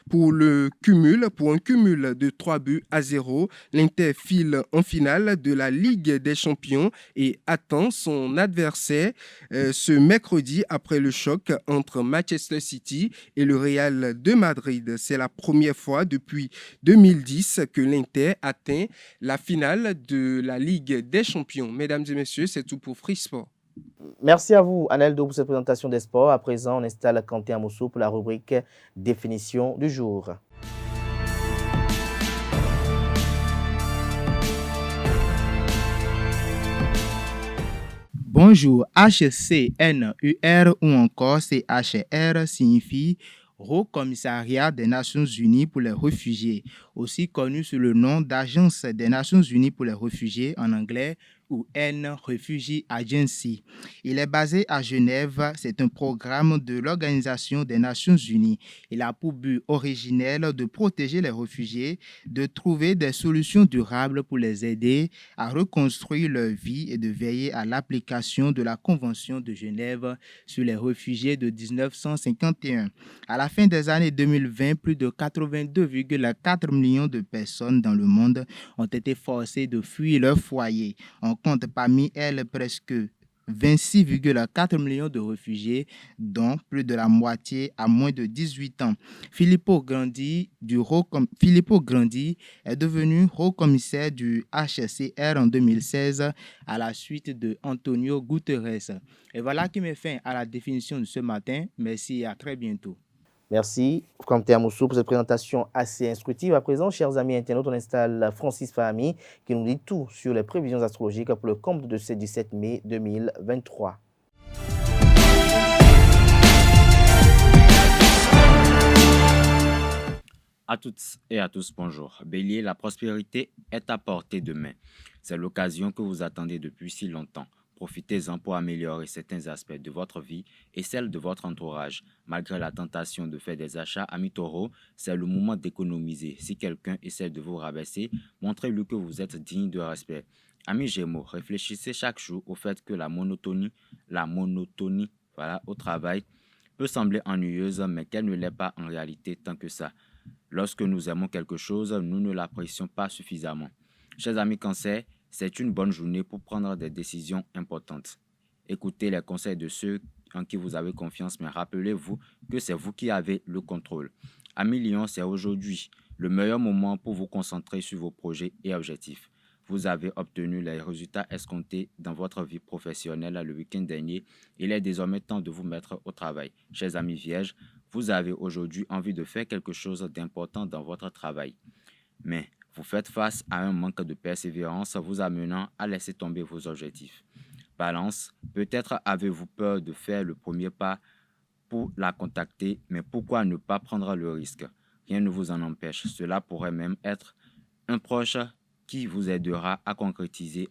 Pour un cumul de 3-0, l'Inter file en finale de la Ligue des Champions et attend son adversaire ce mercredi après le choc entre Manchester City et le Real de Madrid. C'est la première fois depuis 2010 que l'Inter atteint la finale de la Ligue des Champions. Mesdames et messieurs, c'est tout pour Free Sport. Merci à vous, Aneldo, pour cette présentation des sports. À présent, on installe Kanté Amosso pour la rubrique définition du jour. Bonjour, HCNUR ou encore CHR signifie Haut Commissariat des Nations Unies pour les réfugiés, aussi connu sous le nom d'Agence des Nations Unies pour les réfugiés en anglais UN Refugee Agency. Il est basé à Genève. C'est un programme de l'Organisation des Nations Unies. Il a pour but originel de protéger les réfugiés, de trouver des solutions durables pour les aider à reconstruire leur vie et de veiller à l'application de la Convention de Genève sur les réfugiés de 1951. À la fin des années 2020, plus de 82,4 millions de personnes dans le monde ont été forcées de fuir leur foyer. On compte parmi elles presque 26,4 millions de réfugiés, dont plus de la moitié à moins de 18 ans. Filippo Grandi est devenu haut-commissaire du HCR en 2016 à la suite de Antonio Guterres. Et voilà qui met fin à la définition de ce matin. Merci et à très bientôt. Merci, Kamte Amoussou, pour cette présentation assez instructive. À présent, chers amis internautes, on installe Francis Fahmi qui nous dit tout sur les prévisions astrologiques pour le compte de ce 17 mai 2023. À toutes et à tous, bonjour. Bélier, la prospérité est à portée de main. C'est l'occasion que vous attendez depuis si longtemps. Profitez-en pour améliorer certains aspects de votre vie et celle de votre entourage. Malgré la tentation de faire des achats, amis taureaux, c'est le moment d'économiser. Si quelqu'un essaie de vous rabaisser, montrez-lui que vous êtes digne de respect. Amis gémeaux, réfléchissez chaque jour au fait que la monotonie au travail peut sembler ennuyeuse, mais qu'elle ne l'est pas en réalité tant que ça. Lorsque nous aimons quelque chose, nous ne l'apprécions pas suffisamment. Chers amis Cancer, c'est une bonne journée pour prendre des décisions importantes. Écoutez les conseils de ceux en qui vous avez confiance, mais rappelez-vous que c'est vous qui avez le contrôle. Amis Lion, c'est aujourd'hui le meilleur moment pour vous concentrer sur vos projets et objectifs. Vous avez obtenu les résultats escomptés dans votre vie professionnelle le week-end dernier. Il est désormais temps de vous mettre au travail. Chers amis Vierges, vous avez aujourd'hui envie de faire quelque chose d'important dans votre travail. Mais vous faites face à un manque de persévérance vous amenant à laisser tomber vos objectifs. Balance, peut-être avez-vous peur de faire le premier pas pour la contacter, mais pourquoi ne pas prendre le risque? Rien ne vous en empêche. Cela pourrait même être un proche qui vous aidera à concrétiser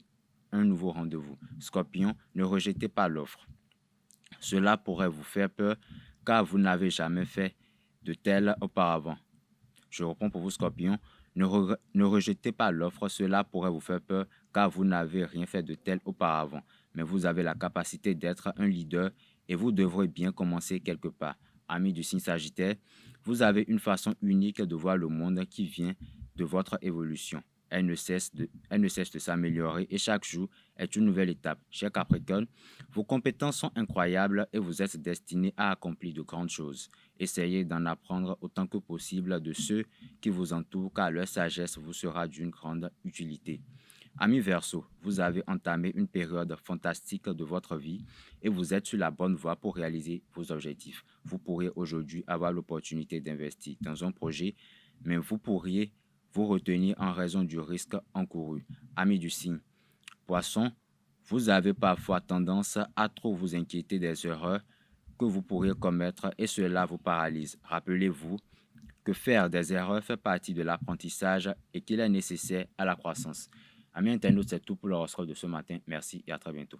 un nouveau rendez-vous. Scorpion, ne rejetez pas l'offre. Cela pourrait vous faire peur car vous n'avez jamais fait de tel auparavant. Je reprends pour vous, Scorpion. Ne rejetez pas l'offre, cela pourrait vous faire peur car vous n'avez rien fait de tel auparavant. Mais vous avez la capacité d'être un leader et vous devrez bien commencer quelque part. Amis du signe Sagittaire, vous avez une façon unique de voir le monde qui vient de votre évolution. Elle ne cesse de s'améliorer et chaque jour est une nouvelle étape. Cher Capricorne, vos compétences sont incroyables et vous êtes destiné à accomplir de grandes choses. Essayez d'en apprendre autant que possible de ceux qui vous entourent car leur sagesse vous sera d'une grande utilité. Amis Verseau, vous avez entamé une période fantastique de votre vie et vous êtes sur la bonne voie pour réaliser vos objectifs. Vous pourriez aujourd'hui avoir l'opportunité d'investir dans un projet, mais vous pourriez vous retenir en raison du risque encouru. Amis du signe Poisson, vous avez parfois tendance à trop vous inquiéter des erreurs que vous pourriez commettre et cela vous paralyse. Rappelez-vous que faire des erreurs fait partie de l'apprentissage et qu'il est nécessaire à la croissance. Amis internautes, c'est tout pour l'horoscope de ce matin. Merci et à très bientôt.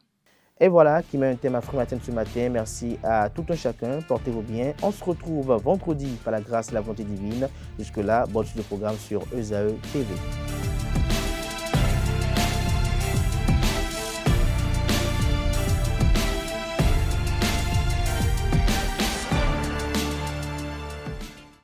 Et voilà qui met un thème Afro-Matin ce matin. Merci à tout un chacun. Portez-vous bien. On se retrouve vendredi par la grâce et la volonté divine. Jusque-là, bonne suite de programme sur ESAE TV.